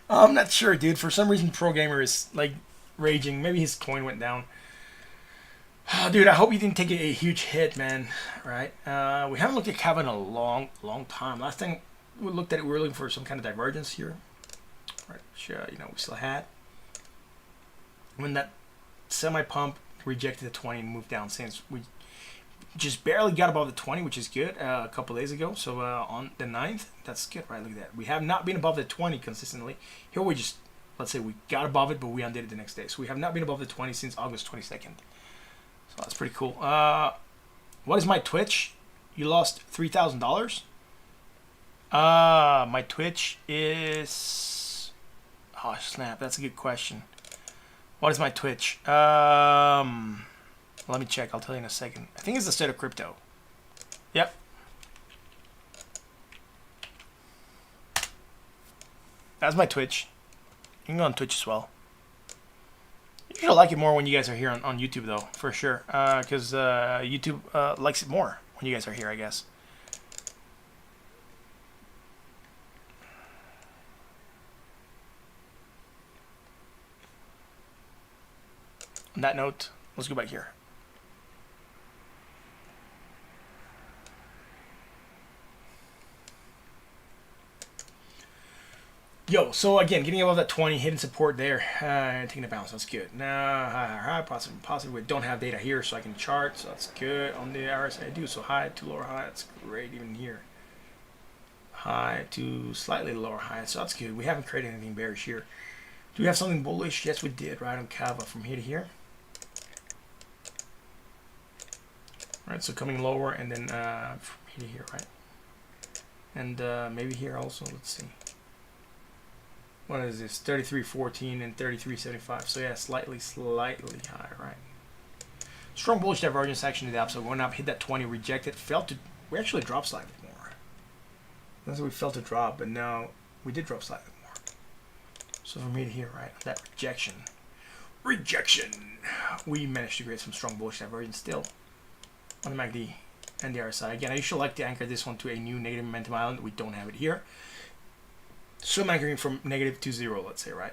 I'm not sure, dude. For some reason, Pro Gamer is like raging. Maybe his coin went down. Dude, I hope you didn't take a huge hit, man. Right? We haven't looked at Kava in a long time. Last time we looked at it, we were looking for some kind of divergence here, right? Which, we still had. When that semi-pump rejected the 20 and moved down since, we just barely got above the 20, which is good, a couple days ago. So on the 9th, that's good, right? Look at that. We have not been above the 20 consistently. Here we just, let's say we got above it, but we undid it the next day. So we have not been above the 20 since August 22nd. So that's pretty cool. What is my Twitch? You lost $3,000? My Twitch is... Oh, snap. That's a good question. What is my Twitch? Let me check. I'll tell you in a second. I think it's the State of Crypto. Yep. That's my Twitch. You can go on Twitch as well. You'll like it more when you guys are here on YouTube, though, for sure. Because YouTube likes it more when you guys are here, I guess. On that note, let's go back here. Yo, so again, getting above that 20, hitting support there, taking a bounce, that's good. Now, high, positive, we don't have data here, so I can chart, so that's good. On the RSI, I do, so high to lower high, that's great, even here. High to slightly lower high, so that's good. We haven't created anything bearish here. Do we have something bullish? Yes, we did, right, on Kava from here to here. Right, so coming lower and then from here to here, right? And maybe here also, let's see. What is this? 33.14 and 33.75. So yeah, slightly higher, right? Strong bullish divergence action to the upside. Went up, hit that 20, rejected, fell to. We actually dropped slightly more. That's what we felt to drop, but now we did drop slightly more. So from here to here, right? That rejection. We managed to create some strong bullish divergence still on the MACD and the RSI. Again, I usually like to anchor this one to a new negative momentum island. We don't have it here. So I'm anchoring from negative to 0, let's say, right?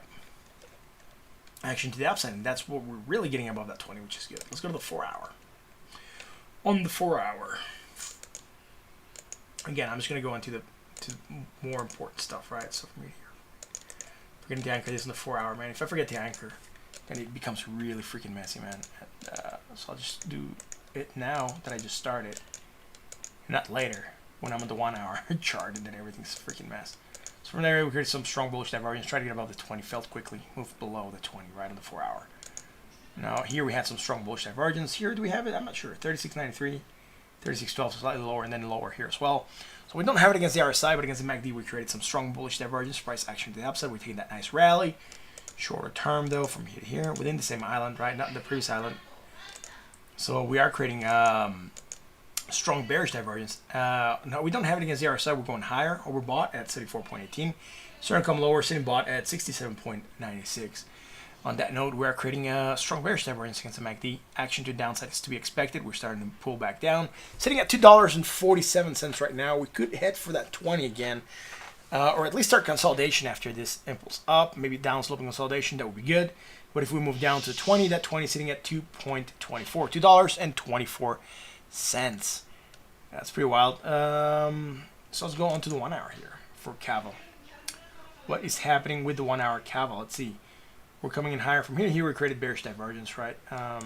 Action to the upside, and that's what we're really getting above that 20, which is good. Let's go to the 4 hour. On the 4 hour, again, I'm just going to go into the more important stuff, right? So from here, forgetting to anchor this in the 4 hour, man. If I forget to anchor, then it becomes really freaking messy, man. So I'll just do it now that I just started, not later when I'm on the 1 hour chart and then everything's a freaking mess. So from there, we created some strong bullish divergence, tried to get above the 20, felt quickly, moved below the 20, right on the 4 hour. Now, here we had some strong bullish divergence. Here, do we have it? I'm not sure. 36.93, 36.12, so slightly lower, and then lower here as well. So we don't have it against the RSI, but against the MACD, we created some strong bullish divergence, price action to the upside. We're taking that nice rally. Shorter term, though, from here to here, within the same island, right? Not the previous island. So we are creating strong bearish divergence. No, we don't have it against the RSI. We're going higher, overbought at 34.18. Starting to come lower, sitting bought at 67.96. On that note, we are creating a strong bearish divergence against the MACD. Action to downside is to be expected. We're starting to pull back down. Sitting at $2.47 right now. We could head for that 20 again. Or at least start consolidation after this impulse up. Maybe down sloping consolidation. That would be good. But if we move down to 20, that 20 is sitting at $2.24. $2.24. That's pretty wild. So let's go on to the 1 hour here for Caval. What is happening with the 1 hour Caval? Let's see. We're coming in higher. From here to here, we created bearish divergence, right? So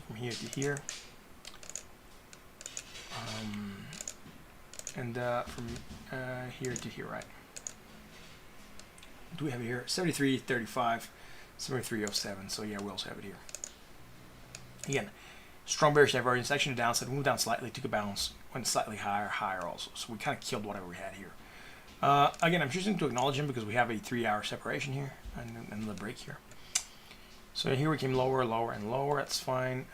from here to here. And from here to here, right? Do we have it here? 73.35, 73.07. So yeah, we also have it here. Again, strong bearish divergence, action to downside, moved down slightly, took a bounce, went slightly higher also. So we kind of killed whatever we had here. Again, I'm choosing to acknowledge him because we have a 3 hour separation here and another break here. So here we came lower, and lower. That's fine.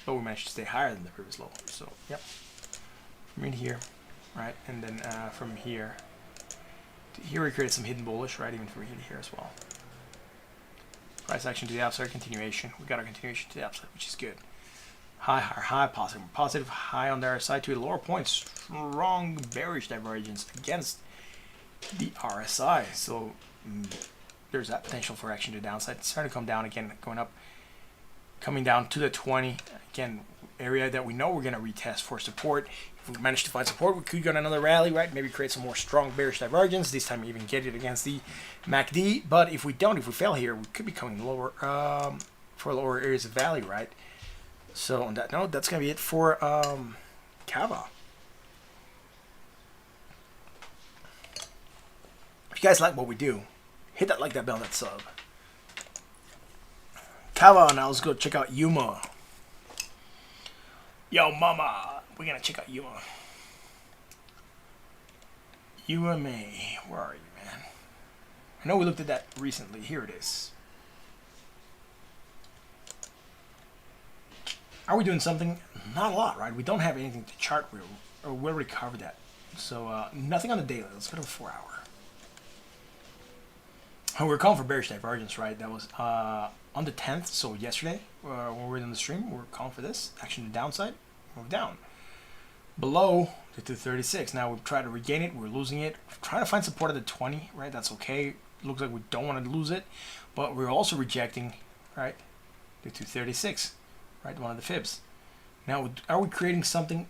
But we managed to stay higher than the previous low. So, yep. From in here, right? And then from here to here, we created some hidden bullish, right? Even from here to here as well. Price action to the upside, continuation. We got our continuation to the upside, which is good. High, positive, high on their side to a lower point. Strong bearish divergence against the RSI. So there's that potential for action to the downside. It's starting to come down again, going up, coming down to the 20. Again, area that we know we're going to retest for support. If we manage to find support, we could go on another rally, right? Maybe create some more strong bearish divergence. This time, even get it against the MACD. But if we don't, if we fail here, we could be coming lower for lower areas of value, right? So on that note, that's going to be it for Caval. If you guys like what we do, hit that like, that bell, that sub. Caval, now let's go check out Yuma. Yo, mama, we're going to check out Yuma. UMA, where are you, man? I know we looked at that recently. Here it is. Are we doing something? Not a lot, right? We don't have anything to chart. We already covered that. So nothing on the daily. Let's go to the 4 hour. We were calling for bearish divergence, right? That was on the 10th, so yesterday, when we were in the stream, we were calling for this. Action to downside, move down. Below the 236. Now we've tried to regain it. We're losing it. We're trying to find support at the 20, right? That's okay. Looks like we don't want to lose it. But we're also rejecting, right, the 236. Right, one of the fibs. Now, are we creating something?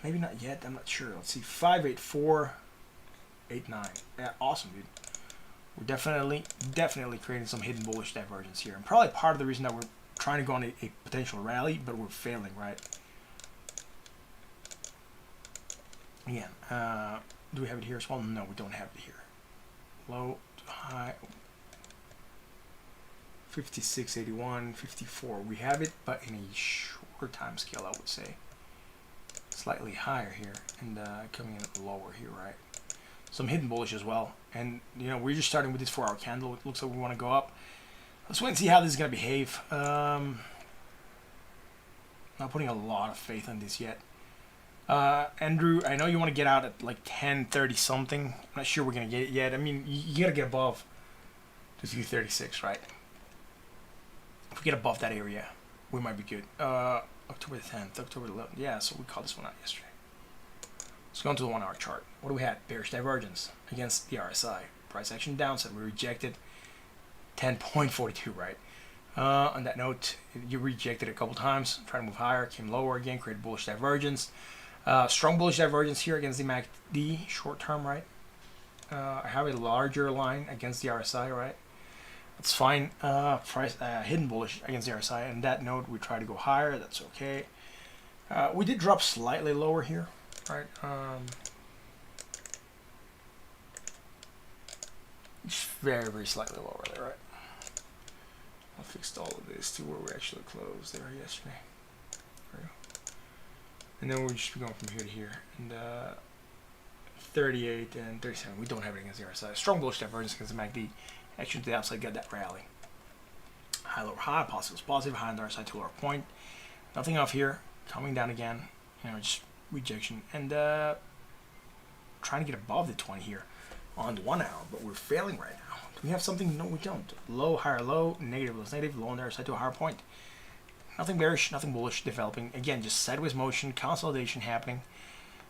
Maybe not yet. I'm not sure. Let's see. 58489. Yeah, awesome, dude. We're definitely creating some hidden bullish divergence here, and probably part of the reason that we're trying to go on a potential rally, but we're failing, right? Again, do we have it here as well? No, we don't have it here. Low to high. 56.81, 54. We have it, but in a shorter time scale, I would say. Slightly higher here, and coming in lower here, right? Some hidden bullish as well. And, you know, we're just starting with this 4-hour candle. It looks like we want to go up. Let's wait and see how this is going to behave. Not putting a lot of faith on this yet. Andrew, I know you want to get out at like 10:30 something. I'm not sure we're going to get it yet. I mean, you got to get above the 236, right? If we get above that area, we might be good. October the 10th, October the 11th. Yeah, so we called this one out yesterday. Let's go into the 1-hour chart. What do we have? Bearish divergence against the RSI. Price action downside. We rejected 10.42, right? On that note, you rejected it a couple times. Trying to move higher, came lower again, created bullish divergence. Strong bullish divergence here against the MACD short term, right? I have a larger line against the RSI, right? That's fine. Price hidden bullish against the RSI. And that note, we try to go higher. That's okay. We did drop slightly lower here, right? Just very, very slightly lower there, right? I fixed all of this to where we actually closed there yesterday. There we go. And then we'll just be going from here to here. And 38 and 37. We don't have it against the RSI. Strong bullish divergence against the MACD. Action to the outside, got that rally. High, lower, high, positives, positive, high on the RSI to lower point. Nothing off here. Coming down again. You know, just rejection. And trying to get above the 20 here on the 1 hour, but we're failing right now. Do we have something? No, we don't. Low, higher, low, negative, less negative, low on the RSI to a higher point. Nothing bearish, nothing bullish developing. Again, just sideways motion, consolidation happening.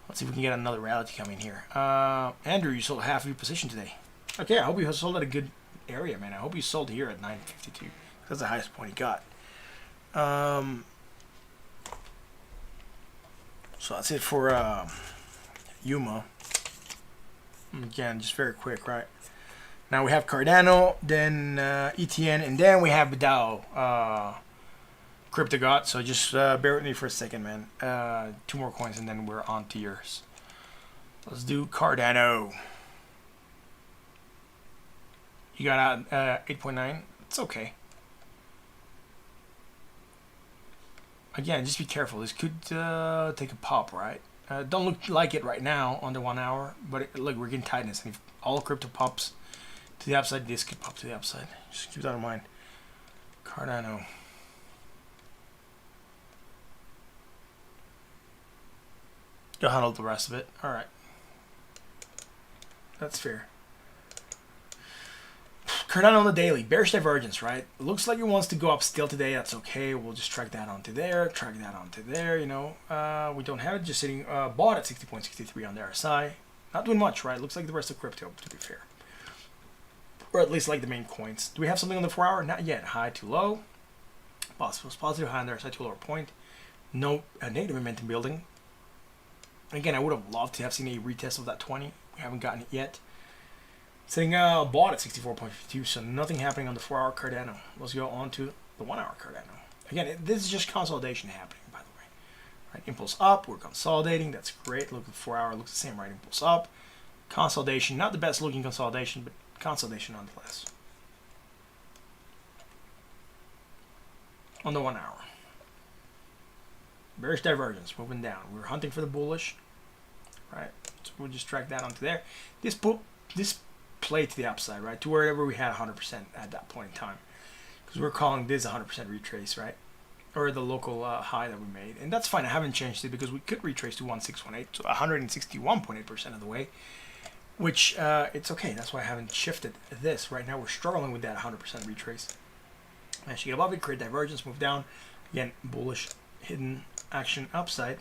Let's see if we can get another rally to come in here. Andrew, you sold half of your position today. Okay, I hope you sold at a good area, man. I hope you sold here at 952. That's the highest point you got. So that's it for Yuma. Again, just very quick, right? Now we have Cardano, then ETN, and then we have Dow, Crypto God. So just bear with me for a second, man. 2 more coins, and then we're on to yours. Let's do Cardano. You got out 8.9. It's okay. Again, just be careful. This could take a pop, right? Don't look like it right now on the 1 hour, but look, we're getting tightness. And if all crypto pops to the upside, this could pop to the upside. Just keep that in mind. Cardano. You'll handle the rest of it. All right. That's fair. Cardano on the daily, bearish divergence, right? Looks like it wants to go up still today. That's okay. We'll just track that onto there, you know. We don't have it, just sitting, bought at 60.63 on the RSI. Not doing much, right? Looks like the rest of crypto, to be fair. Or at least like the main coins. Do we have something on the 4 hour? Not yet. High to low. Positive high on the RSI to a lower point. No negative momentum building. Again, I would have loved to have seen a retest of that 20. We haven't gotten it yet. Sitting bought at 64.52, so nothing happening on the 4 hour Cardano. Let's go on to the 1 hour Cardano. Again, this is just consolidation happening, by the way. Right, impulse up, we're consolidating. That's great. Look at the 4 hour, looks the same, right? Impulse up, consolidation. Not the best looking consolidation, but consolidation nonetheless. On the 1 hour, bearish divergence moving down. We're hunting for the bullish, right? So we'll just track that onto there. This play to the upside, right? To wherever we had 100% at that point in time, because we're calling this 100% retrace, right? Or the local high that we made, and that's fine. I haven't changed it because we could retrace to 1618, so 161.8% of the way, which it's okay. That's why I haven't shifted this. Right now we're struggling with that 100% retrace. Managed to get above it, create divergence, move down. Again, bullish hidden action upside.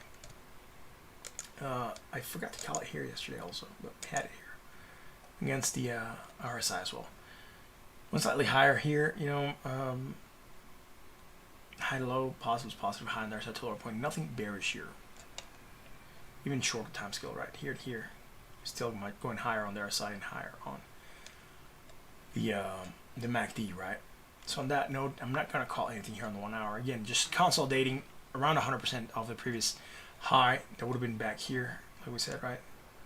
I forgot to call it here yesterday also, but we had it here against the RSI as well. One slightly higher here, you know, high to low, positives, positive, high on the RSI to lower point. Nothing bearish here. Even shorter time scale, right? Here to here. Still going higher on the RSI and higher on the MACD, right? So on that note, I'm not going to call anything here on the 1 hour. Again, just consolidating around 100% of the previous high that would have been back here, like we said, right?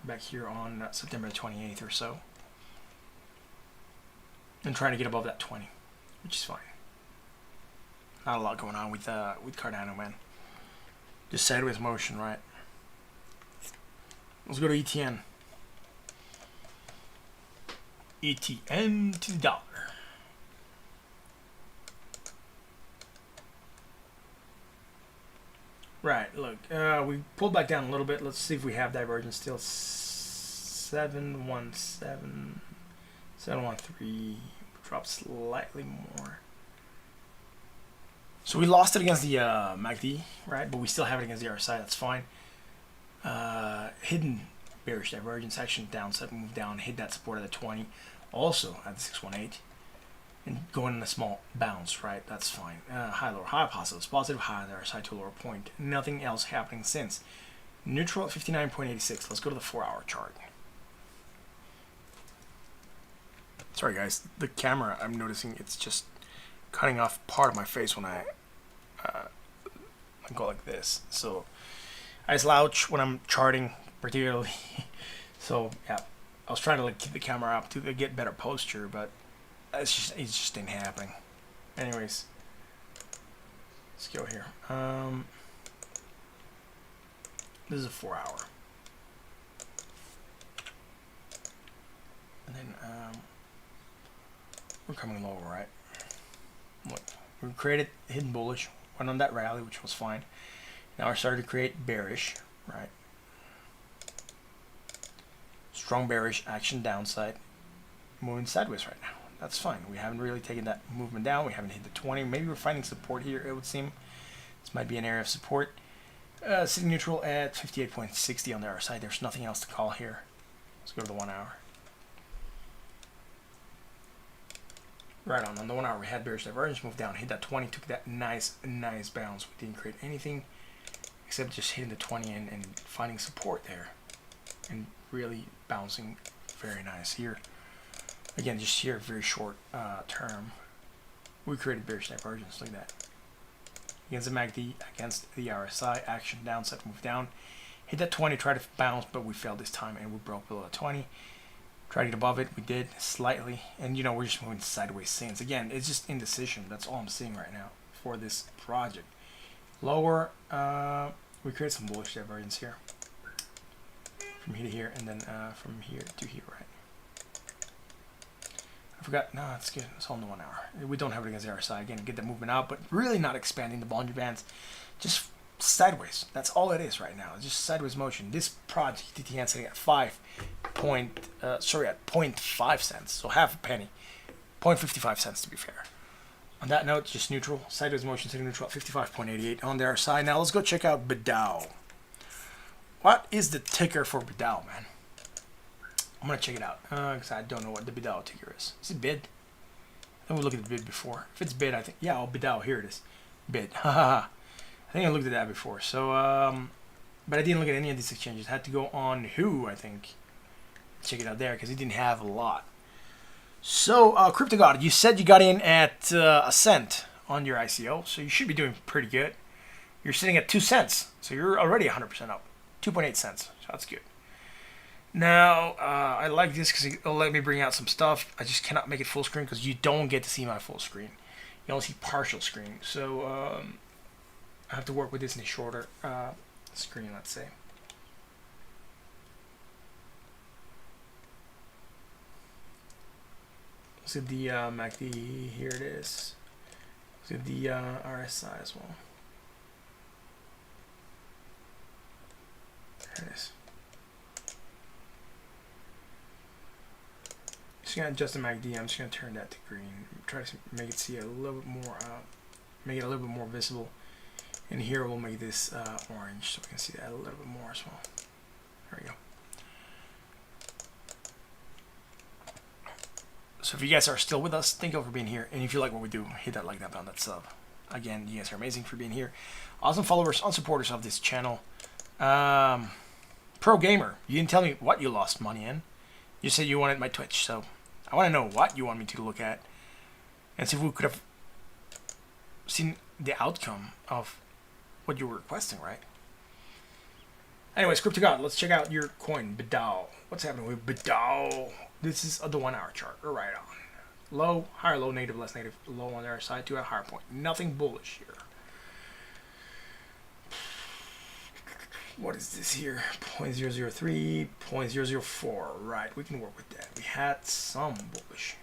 Back here on September 28th or so. And trying to get above that 20, which is fine. Not a lot going on with Cardano, man. Just sideways motion, right? Let's go to ETN. ETN to the dollar. Right, look, we pulled back down a little bit. Let's see if we have divergence still. 717, 713, dropped slightly more. So we lost it against the MACD, right? But we still have it against the RSI, that's fine. Hidden bearish divergence action, downside move down, hit that support at the 20, also at the 618. And going in a small bounce, right? That's fine. High, lower, high, positive, positive, high there, side to lower point. Nothing else happening since. Neutral at 59.86. Let's go to the 4-hour chart. Sorry, guys. The camera, I'm noticing it's just cutting off part of my face when I go like this. So I slouch when I'm charting, particularly. So yeah, I was trying to like keep the camera up to get better posture, but it just ain't happening. Anyways, let's go here. This is a 4-hour, and then we're coming lower, right? Look, we created hidden bullish, went on that rally, which was fine. Now we're starting to create bearish, right? Strong bearish action downside, moving sideways right now. That's fine. We haven't really taken that movement down. We haven't hit the 20. Maybe we're finding support here, it would seem. This might be an area of support. Sitting neutral at 58.60 on the RSI. There's nothing else to call here. Let's go to the 1 hour. Right on the 1 hour, we had bearish divergence, moved down, hit that 20, took that nice bounce. We didn't create anything except just hitting the 20 and finding support there. And really bouncing very nice here. Again, just here, very short term. We created bearish divergence, look at that. Against the MACD, against the RSI, action downside, move down. Hit that 20, tried to bounce, but we failed this time and we broke below the 20. Tried to get above it, we did, slightly. And you know, we're just moving sideways since. Again, it's just indecision, that's all I'm seeing right now for this project. Lower, we create some bullish divergence here. From here to here, and then from here to here, right? I forgot, no, it's good, it's all in the 1 hour. We don't have it against the RSI, again, get that movement out, but really not expanding the Bollinger Bands, just sideways. That's all it is right now, it's just sideways motion. This project, TTN sitting at 0.5 cents, so half a penny, 0.55 cents to be fair. On that note, just neutral, sideways motion sitting neutral at 55.88 on the RSI. Now let's go check out BIDAO. What is the ticker for BIDAO, man? I'm gonna check it out because I don't know what the BIDAO ticker is. Is it BID? I think we looked at the BID before. If it's BID, I think, yeah, oh, BIDAO, here it is. BID, haha. I think I looked at that before. So, but I didn't look at any of these exchanges. I had to go on Who, I think. Check it out there because it didn't have a lot. So, Crypto God, you said you got in at a cent on your ICO, so you should be doing pretty good. You're sitting at 2 cents, so you're already 100% up. 2.8 cents, so that's good. Now, I like this because it'll let me bring out some stuff. I just cannot make it full screen because you don't get to see my full screen. You only see partial screen. So, I have to work with this in a shorter screen, let's say. Let's see the MACD, here it is. Let's see the RSI as well. There it is. Just gonna adjust the MACD. I'm just gonna turn that to green. Try to make it see a little bit more, make it a little bit more visible. And here we'll make this orange, so we can see that a little bit more as well. There we go. So if you guys are still with us, thank you for being here. And if you like what we do, hit that like button, that sub. Again, you guys are amazing for being here. Awesome followers and supporters of this channel. Pro Gamer, you didn't tell me what you lost money in. You said you wanted my Twitch, so I want to know what you want me to look at and see if we could have seen the outcome of what you were requesting, right? Anyways, Crypto God, let's check out your coin, BIDAO. What's happening with BIDAO? This is the 1 hour chart. We're right on. Low, higher, low, negative, less negative, low on the other side to a higher point. Nothing bullish here. What is this here? 0.003, 0.004. Right, we can work with that. We had some bullish.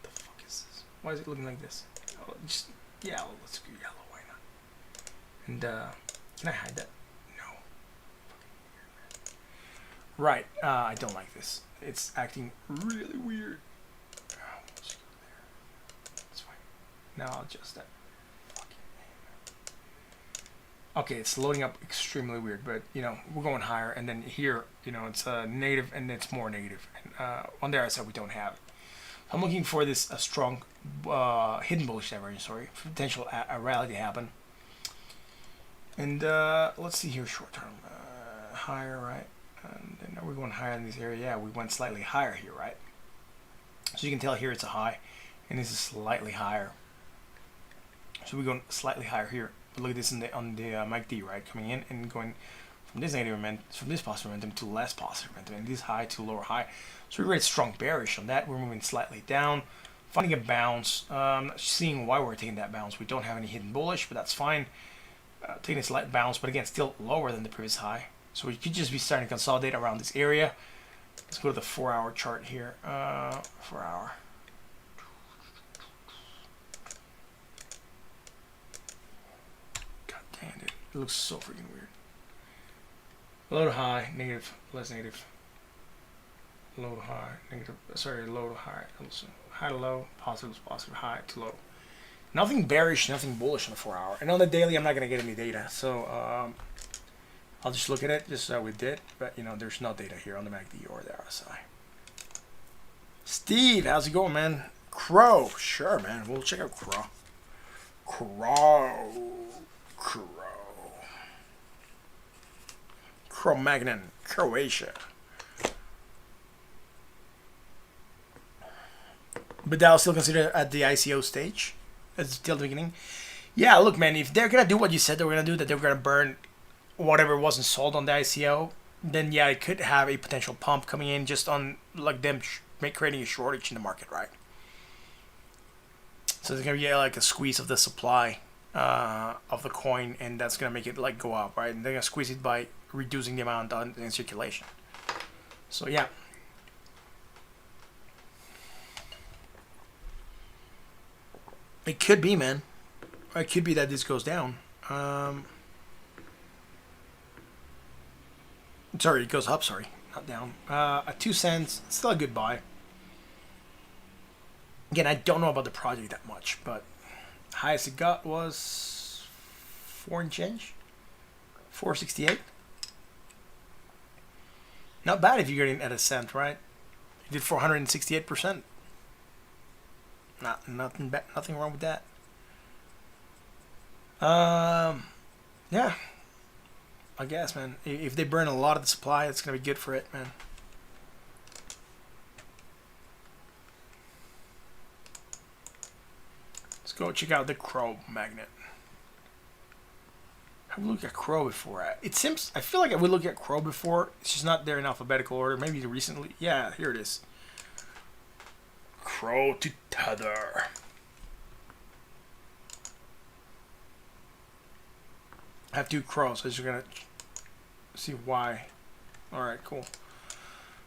What the fuck is this? Why is it looking like this? Oh, just yellow. Let's go yellow. Why not? And can I hide that? No. Right. I don't like this. It's acting really weird. Let's go there. That's fine. Now I'll adjust that. Okay, it's loading up extremely weird, but you know we're going higher, and then here, you know, it's negative, and it's more negative. And on the other side, we don't have it. I'm looking for this strong hidden bullish divergence, sorry, potential a rally to happen. And let's see here, short term, higher, right? And then are we going higher in this area? Yeah, we went slightly higher here, right? So you can tell here it's a high, and this is slightly higher. So we're going slightly higher here. But look at this on the MACD, right? Coming in and going from this negative momentum, from this positive momentum to less positive momentum, and this high to lower high. So we're very strong bearish on that. We're moving slightly down, finding a bounce. Not seeing why we're taking that bounce. We don't have any hidden bullish, but that's fine. Taking a slight bounce, but again, still lower than the previous high. So we could just be starting to consolidate around this area. Let's go to the 4-hour chart here. 4-hour. It looks so freaking weird. Low to high, negative, less negative. Low to high, negative, sorry, low to high. High to low, positive, high to low. Nothing bearish, nothing bullish on the 4-hour. And on the daily, I'm not going to get any data. So I'll just look at it just as we did. But, you know, there's no data here on the MACD or the RSI. Steve, how's it going, man? Crow. Sure, man. We'll check out Crow. Cro-Magnon, Croatia. But Dow still considered at the ICO stage? It's still the beginning? Yeah, look, man, if they're going to do what you said they were going to do, that they're going to burn whatever wasn't sold on the ICO, then yeah, it could have a potential pump coming in just on like them creating a shortage in the market, right? So there's going to be like a squeeze of the supply of the coin, and that's going to make it like go up, right? And they're going to squeeze it by reducing the amount in circulation. So yeah. It could be, man. Or it could be that this goes down. Sorry, it goes up, sorry. Not down. At 2 cents, still a good buy. Again, I don't know about the project that much, but highest it got was 4 and change. 468. Not bad if you're getting at a cent, right? You did 468%. Nothing wrong with that. Yeah. I guess, man. If they burn a lot of the supply, it's gonna be good for it, man. Let's go check out the Cro-Magnon. Have we looked at Crow before? It seems, I feel like we looked at Crow before. It's just not there in alphabetical order. Maybe recently. Yeah, here it is. Crow to tether. I have 2 crows, so you're gonna see why. Alright, cool.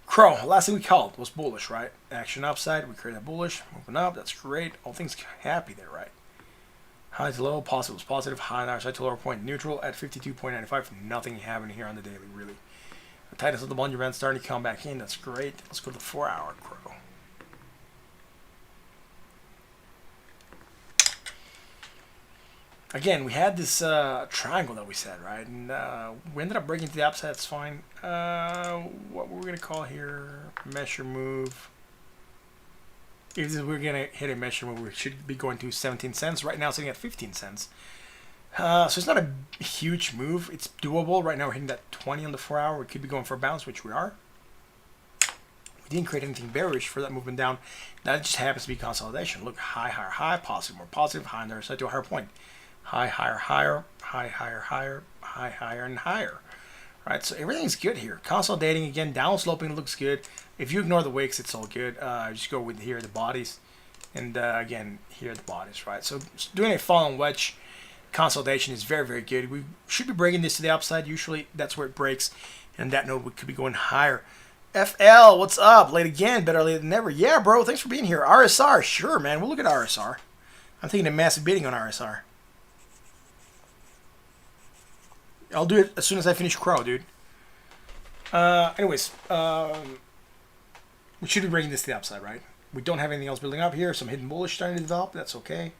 Crow, last thing we called was bullish, right? Action upside, we created a bullish, moving up, that's great. All things happy there, right? High to low, positive was positive, high on our side to lower point, neutral at 52.95. Nothing happening here on the daily, really. The tightness of the Bollinger Band starting to come back in, that's great. Let's go to the 4-hour Crow. Again, we had this triangle that we said, right? And we ended up breaking to the upside, that's fine. What we're going to call here, measure move. If we're going to hit a measure move, we should be going to 17 cents. Right now, it's sitting at 15 cents. So it's not a huge move. It's doable. Right now, we're hitting that 20 on the 4-hour. We could be going for a bounce, which we are. We didn't create anything bearish for that movement down. That just happens to be consolidation. Look, high, higher, high, positive, more positive, high on the other side to a higher point. High, higher, higher, high, higher, higher, high, higher, and higher. Right, so everything's good here. Consolidating again, down sloping looks good. If you ignore the wicks, it's all good. Just go with here the bodies, and again here the bodies. Right, so doing a fallen wedge consolidation is very, very good. We should be breaking this to the upside. Usually that's where it breaks, and that node could be going higher. FL, what's up? Late again, better late than never. Yeah, bro, thanks for being here. RSR, sure, man. We'll look at RSR. I'm thinking a massive bidding on RSR. I'll do it as soon as I finish Crow, dude. Anyways, we should be breaking this to the upside, right? We don't have anything else building up here. Some hidden bullish starting to develop. That's okay.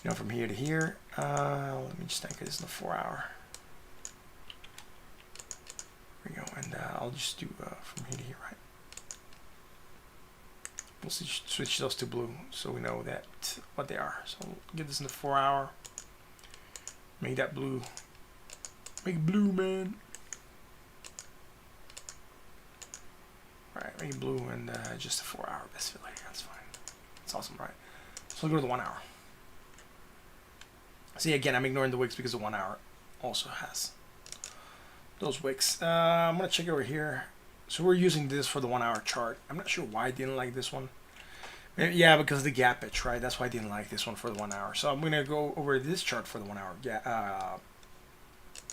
You know, from here to here. Let me just think this is the 4 hour. There we go. And I'll just do from here to here, right? We'll switch those to blue so we know that what they are. So we'll get this in the 4 hour. Make that blue. Make it blue, man. Alright, make it blue and just a 4 hour best fit later. That's fine. That's awesome, right? So we'll go to the 1 hour. See, again, I'm ignoring the wicks because the 1 hour also has those wicks. I'm going to check over here. So we're using this for the 1 hour chart. I'm not sure why I didn't like this one. Maybe, yeah, because of the gap pitch, right? That's why I didn't like this one for the 1 hour. So I'm going to go over this chart for the 1 hour.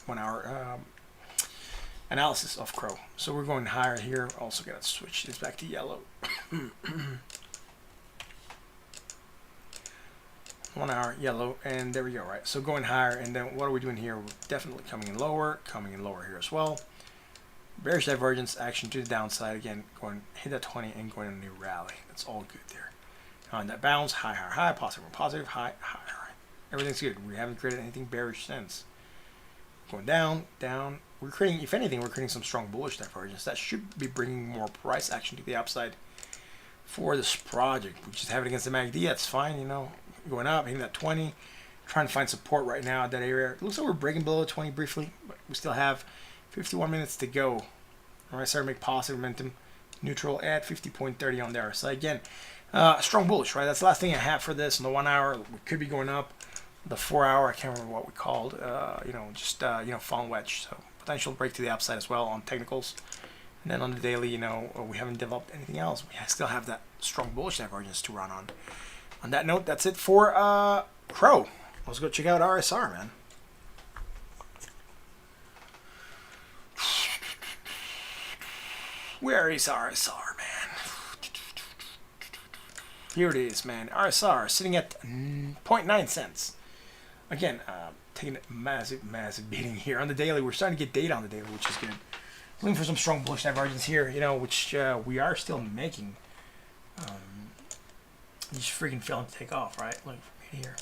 1 hour analysis of Crow. So we're going higher here. Also got to switch this back to yellow. 1 hour yellow, and there we go, right? So going higher, and then what are we doing here? We're definitely coming in lower here as well. Bearish divergence action to the downside again, going hit that 20 and going on a new rally. That's all good there. On that bounce, high, high, high, positive, high, high, high. Everything's good. We haven't created anything bearish since. Going down, down. We're creating, if anything, we're creating some strong bullish divergence. That should be bringing more price action to the upside for this project. We just have it against the MACD. That's fine, you know. Going up, hitting that 20. Trying to find support right now at that area. It looks like we're breaking below 20 briefly, but we still have 51 minutes to go. All right, start to make positive momentum. Neutral at 50.30 on there. So again, strong bullish, right? That's the last thing I have for this. In the 1 hour, we could be going up. The 4 hour, I can't remember what we called. You know, just you know, fallen wedge. So potential break to the upside as well on technicals. And then on the daily, you know, we haven't developed anything else. We still have that strong bullish divergence to run on. On that note, that's it for Crow. Let's go check out RSR, man. Where is RSR, man? Here it is, man. RSR sitting at 0.9 cents. Again, taking a massive, massive beating here on the daily. We're starting to get data on the daily, which is good. Looking for some strong bullish divergence here, you know, which we are still making. Just freaking failing to take off, right? Look from here.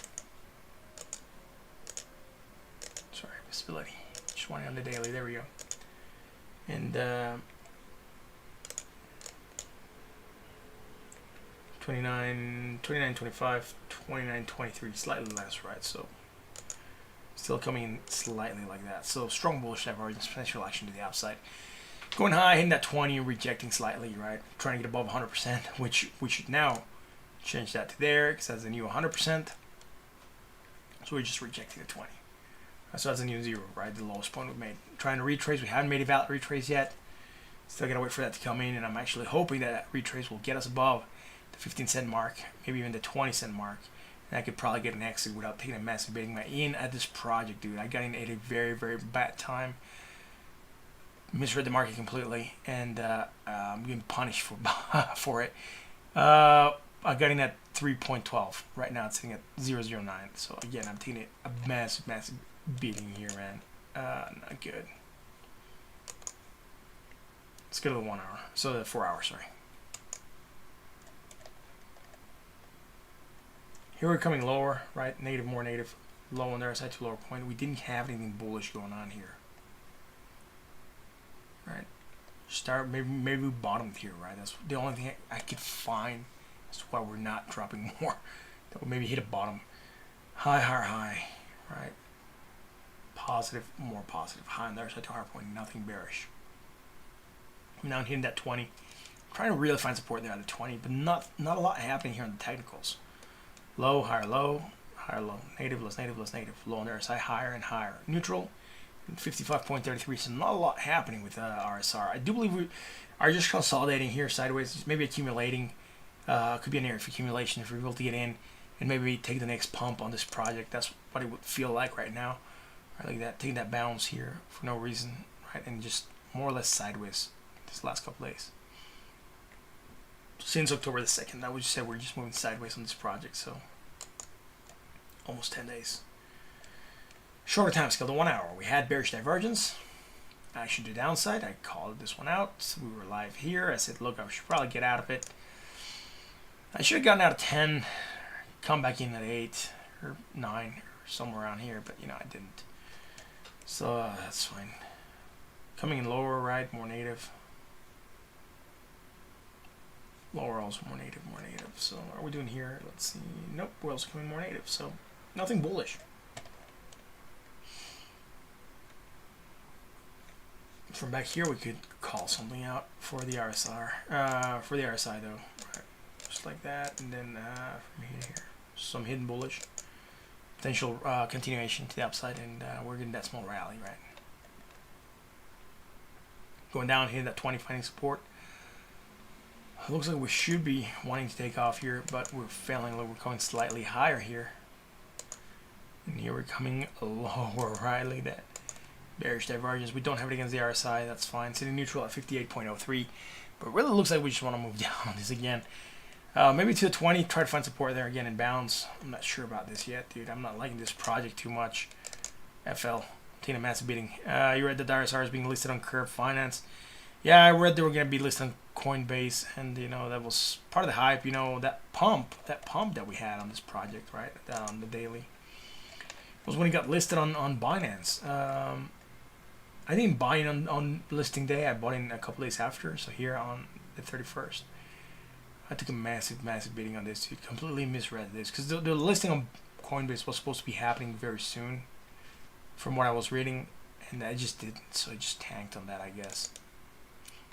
Sorry, visibility. Just wanting on the daily. There we go. And 29, 25, 29, 23, slightly less, right? So still coming in slightly like that. So strong bullish divergence, potential action to the upside. Going high, hitting that 20, rejecting slightly, right? Trying to get above 100%, which we should now change that to there because that's a new 100%. So we're just rejecting the 20. So that's a new 0, right? The lowest point we've made. Trying to retrace. We haven't made a valid retrace yet. Still gotta wait for that to come in, and I'm actually hoping that retrace will get us above the 15-cent mark, maybe even the 20-cent mark. And I could probably get an exit without taking a massive baiting my in at this project, dude. I got in at a very, very bad time. Misread the market completely, and I'm getting punished for it. I got in at 3.12. Right now it's sitting at 0.09. So again, I'm taking a massive, massive beating here, man. Not good. Let's go to the 1 hour. So the 4 hour, sorry. Here we're coming lower, right? Negative, more negative. Low on their side to lower point. We didn't have anything bullish going on here. Right? Maybe we bottomed here, right? That's the only thing I could find. That's why we're not dropping more. That would maybe hit a bottom. High, high, high, right? Positive, more positive. High on their side to higher point, nothing bearish. Now I'm hitting that 20. I'm trying to really find support there at the 20, but not a lot happening here on the technicals. Low, higher, low, higher, low. Negative, less negative, less negative. Low on their side, higher and higher. Neutral, 55.33. So not a lot happening with RSR. I do believe we are just consolidating here sideways, maybe accumulating. Could be an area of accumulation if we're able to get in and maybe take the next pump on this project. That's what it would feel like right now. Right, like that, taking that bounce here for no reason, right, and just more or less sideways this last couple days. Since October the 2nd, I would just say we're just moving sideways on this project, so almost 10 days. Shorter time scale, the 1 hour. We had bearish divergence. Action to downside. I called this one out. We were live here. I said, look, I should probably get out of it. I should have gotten out of 10, come back in at 8 or 9 or somewhere around here, but I didn't. So that's fine. Coming in lower, right, more negative. Lower also more negative, more negative. So what are we doing here? Let's see. Nope, we're also coming more negative. So nothing bullish. From back here, we could call something out for the RSR. For the RSI though, right. Just like that, and then from here, some hidden bullish potential continuation to the upside, and we're getting that small rally, right? Going down here, that 20 finding support. It looks like we should be wanting to take off here, but we're failing. We're going slightly higher here, and here we're coming lower, right? Like that. Bearish divergence. We don't have it against the RSI. That's fine. Sitting neutral at 58.03, but it really looks like we just want to move down on this again. Maybe to the 20. Try to find support there again and bounce. I'm not sure about this yet, dude. I'm not liking this project too much. FL taking a massive beating. You read that the RSR is being listed on Curve Finance. Yeah, I read they were going to be listed on Coinbase, and that was part of the hype. That pump that we had on this project, right? On the daily was when it got listed on Binance. I didn't buy in on listing day. I bought in a couple days after. So here on the 31st, I took a massive beating on this. Dude, completely misread this because the listing on Coinbase was supposed to be happening very soon, from what I was reading, and I just didn't. So I just tanked on that, I guess.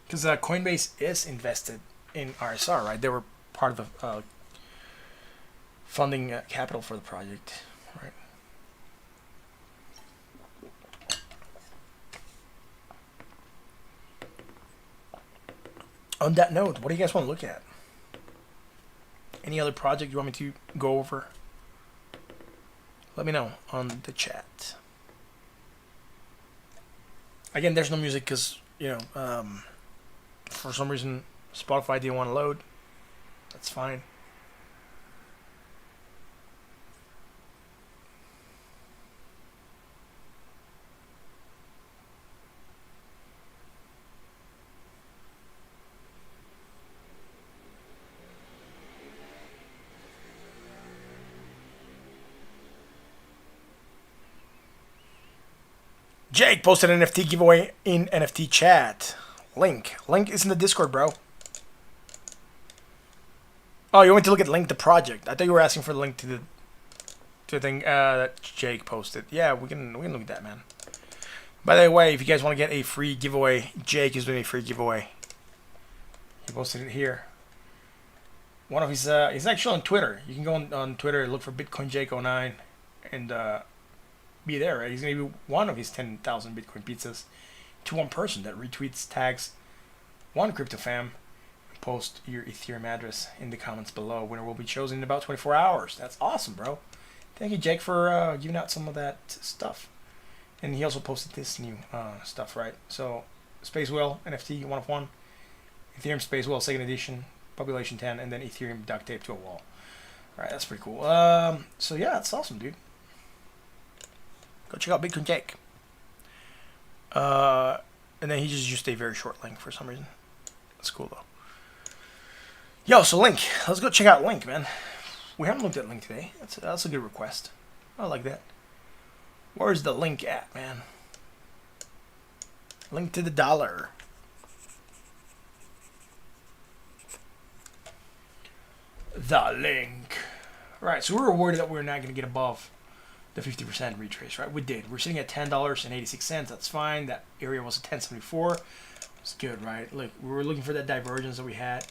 Because Coinbase is invested in RSR, right? They were part of the funding capital for the project, right? On that note, what do you guys want to look at? Any other project you want me to go over? Let me know on the chat. Again, there's no music because, for some reason, Spotify didn't want to load. That's fine. Jake posted an NFT giveaway in NFT chat. Link is in the Discord, bro. Oh, you want me to look at Link the project? I thought you were asking for the link to the thing that Jake posted. Yeah, we can look at that, man. By the way, if you guys want to get a free giveaway, Jake is doing a free giveaway. He posted it here. One of his he's actually on Twitter. You can go on Twitter, look for Bitcoin Jake09, and be there, right? He's gonna be one of his 10,000 Bitcoin pizzas to one person that retweets, tags one CryptoFam, post your Ethereum address in the comments below. Winner will be chosen in about 24 hours. That's awesome, bro. Thank you, Jake, for giving out some of that stuff. And he also posted this new stuff, right? So, Space Whale NFT 1 of 1, Ethereum Space Whale 2nd edition, population 10, and then Ethereum duct tape to a wall. All right, that's pretty cool. So yeah, that's awesome, dude. Go check out Bitcoin Jake. And then he just used a very short link for some reason. That's cool though. Yo, so Link. Let's go check out Link, man. We haven't looked at Link today. That's a good request. I like that. Where's the link at, man? Link to the dollar. The link. Right, so we were worried that we were not going to get above the 50% retrace, right? We did. We're sitting at $10.86. That's fine. That area was at 10.74. It's good, right? Look, we were looking for that divergence that we had.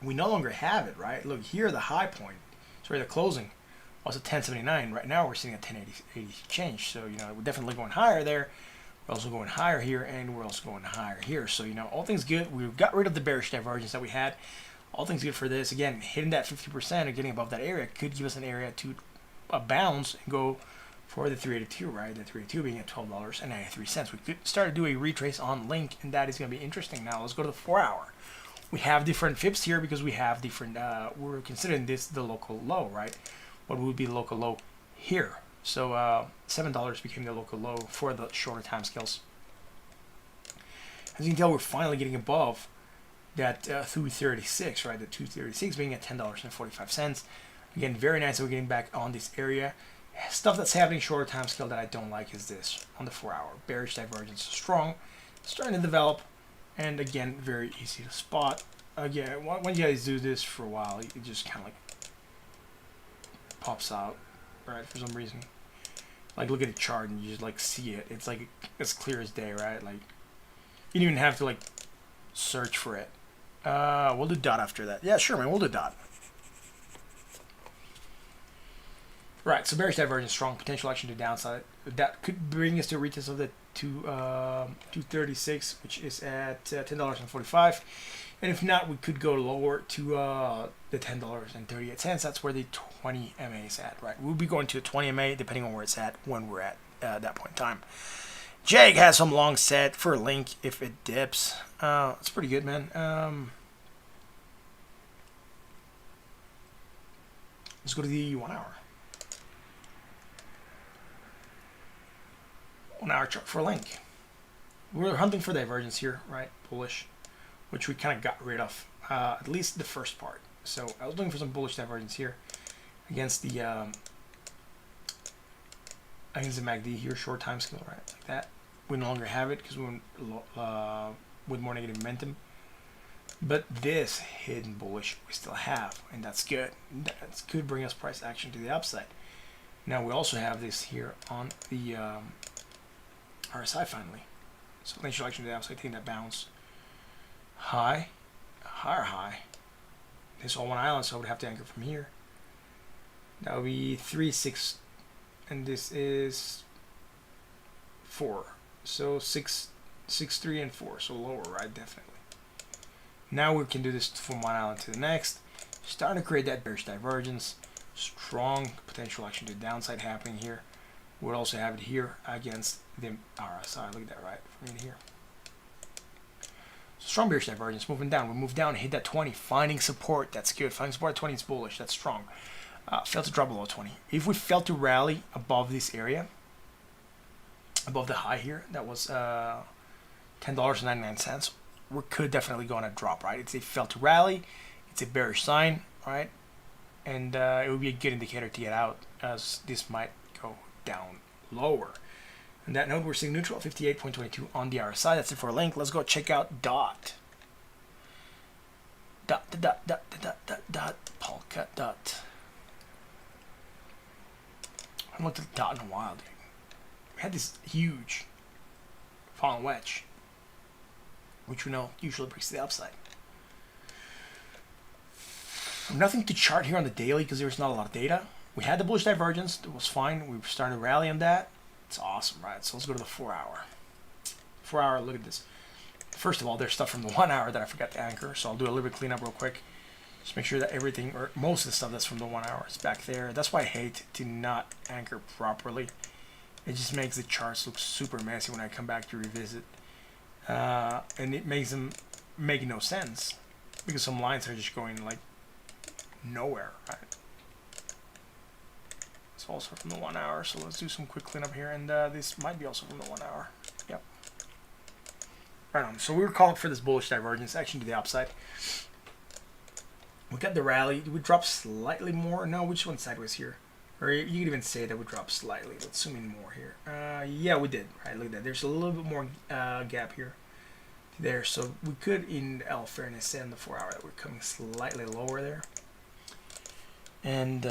We no longer have it, right? Look, here the high point, sorry, the closing was at 1079. Right now we're sitting at 1080 change. So we're definitely going higher there. We're also going higher here, and we're also going higher here. So all things good. We got rid of the bearish divergence that we had. All things good for this. Again, hitting that 50% or getting above that area could give us an area to bounce and go for the 382, right? The 382 being at $12.93. We could start to do a retrace on Link, and that is going to be interesting. Now let's go to the 4-hour. We have different fips here because we have different. We're considering this the local low, right? What would be the local low here? So $7 became the local low for the shorter time scales. As you can tell, we're finally getting above that 236, right? The 236 being at $10.45. Again, very nice that we're getting back on this area. Stuff that's happening shorter time scale that I don't like is this on the 4-hour. Bearish divergence is strong, starting to develop, and again, very easy to spot. Again, when you guys do this for a while, it just kind of like pops out, right? For some reason, like look at the chart and you just like see it. It's like as clear as day, right? Like you don't even have to like search for it. We'll do dot after that. Yeah, sure, man. We'll do dot. Right, so bearish divergence, strong potential action to downside. That could bring us to a retest of the 236, which is at $10.45. And if not, we could go lower to the $10.38. That's where the 20 MA is at, right? We'll be going to the 20 MA depending on where it's at when we're at that point in time. Jag has some long set for Link if it dips. It's pretty good, man. Let's go to the 1 hour. 1 hour chart for Link. We're hunting for divergence here, right? Bullish, which we kind of got rid of, at least the first part. So I was looking for some bullish divergence here against the MACD here, short time scale, right? Like that. We no longer have it because we're with more negative momentum. But this hidden bullish we still have, and that's good. That could bring us price action to the upside. Now we also have this here on the RSI finally. So initial action to the upside, taking that bounce. High, higher high. This is all one island, so I would have to anchor from here. That would be 3, 6, and this is 4. So 6, 6, 3, and 4. So lower, right? Definitely. Now we can do this from one island to the next. Starting to create that bearish divergence. Strong potential action to the downside happening here. We'll also have it here against the RSI. Look at that, right? From in here. So strong bearish divergence. Moving down. We move down, hit that 20. Finding support. That's good. Finding support at 20 is bullish. That's strong. Failed to drop below 20. If we fail to rally above this area, above the high here, that was $10.99, we could definitely go on a drop, right? It's a fail to rally. It's a bearish sign, right? And it would be a good indicator to get out, as this might go down lower. On that note, we're seeing neutral 58.22 on the RSI. That's it for Link. Let's go check out dot. Polka dot. I haven't looked at dot in a while, dude. We had this huge falling wedge, which we know usually breaks to the upside. Nothing to chart here on the daily because there's not a lot of data. We had the bullish divergence. It was fine. We were starting to rally on that. It's awesome, right? So let's go to the 4 hour. 4 hour, look at this. First of all, there's stuff from the 1 hour that I forgot to anchor. So I'll do a little bit cleanup real quick. Just make sure that everything, or most of the stuff that's from the 1 hour is back there. That's why I hate to not anchor properly. It just makes the charts look super messy when I come back to revisit. And it makes them make no sense. Because some lines are just going like nowhere, right? It's also from the 1 hour, so let's do some quick cleanup here, and this might be also from the 1 hour. Yep. Right on. So we were calling for this bullish divergence action to the upside. We got the rally. Did we drop slightly more? No, which one sideways here? Or you could even say that we dropped slightly. Let's zoom in more here. Yeah, we did. Right, look at that. There's a little bit more gap here. There, so we could, in all fairness, say on the 4 hour that we're coming slightly lower there. And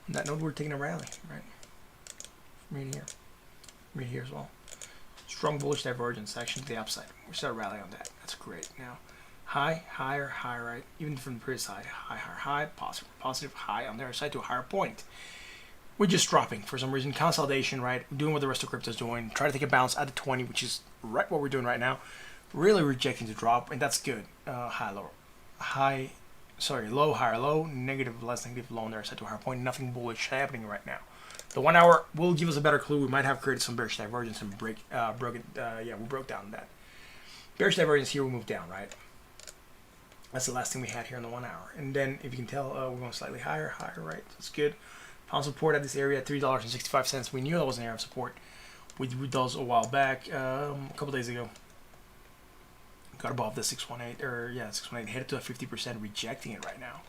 on that note, we're taking a rally, right? From in here. From in here as well. Strong bullish divergence action to the upside. We start rallying on that. That's great. Now, high, higher, high, right? Even from the previous side, high, higher, high, positive, positive, high on the other side to a higher point. We're just dropping for some reason. Consolidation, right? Doing what the rest of crypto is doing. Try to take a bounce at the 20, which is right what we're doing right now. Really rejecting the drop, and that's good. High, lower, high, sorry, low, higher, low, negative, less negative, low on the other side to a higher point. Nothing bullish happening right now. The 1 hour will give us a better clue. We might have created some bearish divergence and broke it. Yeah, we broke down that bearish divergence here. We moved down, right? That's the last thing we had here in the 1 hour. And then, if you can tell, we're going slightly higher, right? That's good. Found support at this area at $3.65. We knew that was an area of support. We did those a while back, a couple days ago. Got above the 618, or yeah, 618, headed to a 50%, rejecting it right now.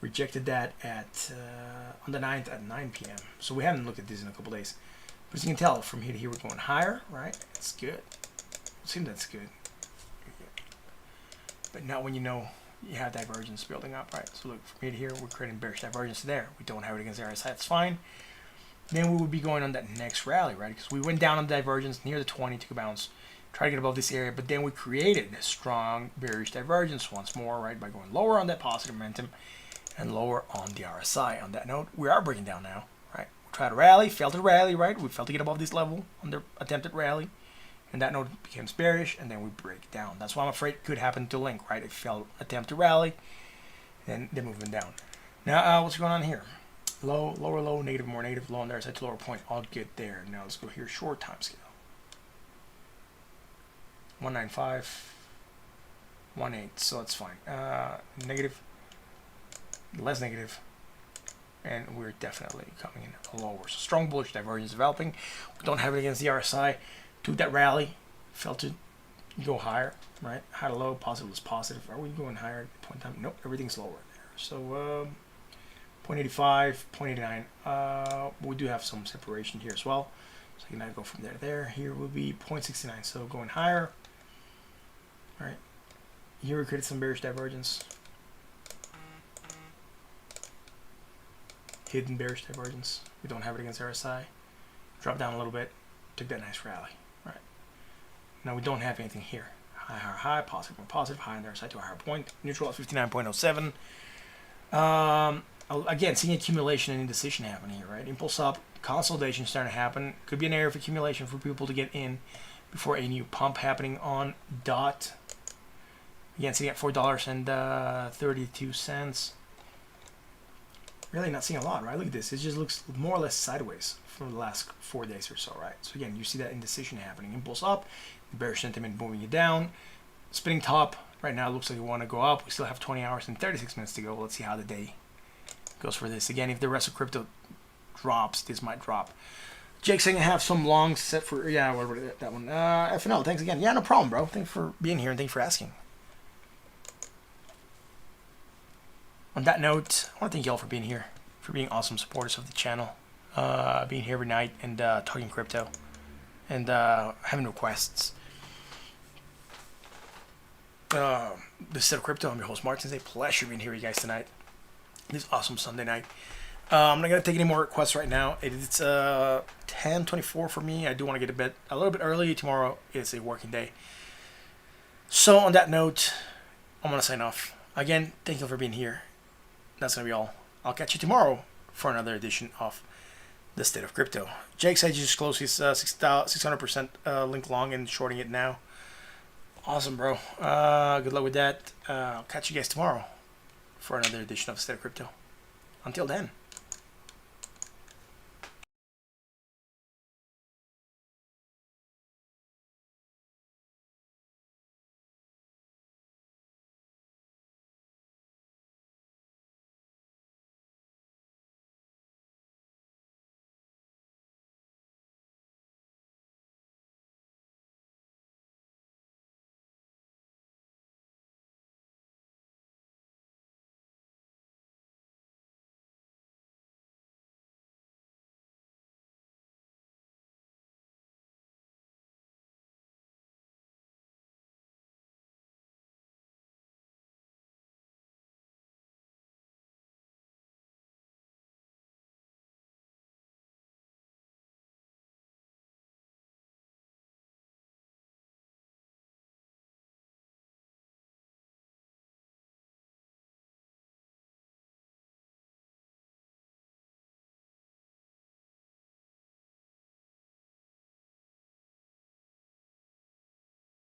Rejected that at on the 9th at 9 p.m. So we haven't looked at this in a couple days. But as you can tell, from here to here, we're going higher, right? That's good. It seems that's good. But not when you know you have divergence building up, right? So look, from here to here, we're creating bearish divergence there. We don't have it against the RSI, that's fine. Then we would be going on that next rally, right? Because we went down on divergence near the 20, took a bounce, tried to get above this area, but then we created a strong bearish divergence once more, right? By going lower on that positive momentum and lower on the RSI. On that note, we are breaking down now, right? We tried to rally, failed to rally, right? We failed to get above this level on the attempted rally. And that note becomes bearish, and then we break down. That's what I'm afraid could happen to Link, right? It failed attempt to rally, then they're moving down. Now, what's going on here? Low, lower, low, negative, more negative, low on there, side to lower point. All good there. Now let's go here, short time scale. 195, 18, so that's fine. Negative, less negative, and we're definitely coming in lower. So strong bullish divergence developing. We don't have it against the RSI. Took that rally, felt to go higher, right? High to low, positive was positive. Are we going higher at the point in time? Nope, everything's lower there. So 0.85, 0.89. We do have some separation here as well. So you can go from there to there. Here will be 0.69, so going higher. All right. Here we created some bearish divergence. Hidden bearish divergence. We don't have it against RSI. Drop down a little bit. Took that nice rally. Right. Now we don't have anything here. High, higher, high, positive, more positive, high on the RSI to a higher point. Neutral at 59.07. Again, seeing accumulation and indecision happening here, right? Impulse up, consolidation starting to happen. Could be an area of accumulation for people to get in before a new pump happening on DOT. Again, sitting at $4.32. Really not seeing a lot, right? Look at this. It just looks more or less sideways for the last 4 days or so, right? So again, you see that indecision happening. Impulse up, bearish sentiment moving you down. Spinning top. Right now it looks like we want to go up. We still have 20 hours and 36 minutes to go. Let's see how the day goes for this. Again, if the rest of crypto drops, this might drop. Jake saying I have some long set for, yeah, whatever that one. FNL, thanks again. Yeah, no problem, bro. Thanks for being here and thanks for asking. On that note, I want to thank y'all for being here, for being awesome supporters of the channel, being here every night and talking crypto and having requests. This is Set of Crypto. I'm your host, Martin. It's a pleasure being here with you guys tonight. This awesome Sunday night. I'm not going to take any more requests right now. It's 10:24 for me. I do want to get to bed a little bit early. Tomorrow is a working day. So on that note, I'm going to sign off. Again, thank you for being here. That's going to be all. I'll catch you tomorrow for another edition of The State of Crypto. Jake said you just closed his 600% link long and shorting it now. Awesome, bro. Good luck with that. I'll catch you guys tomorrow for another edition of The State of Crypto. Until then.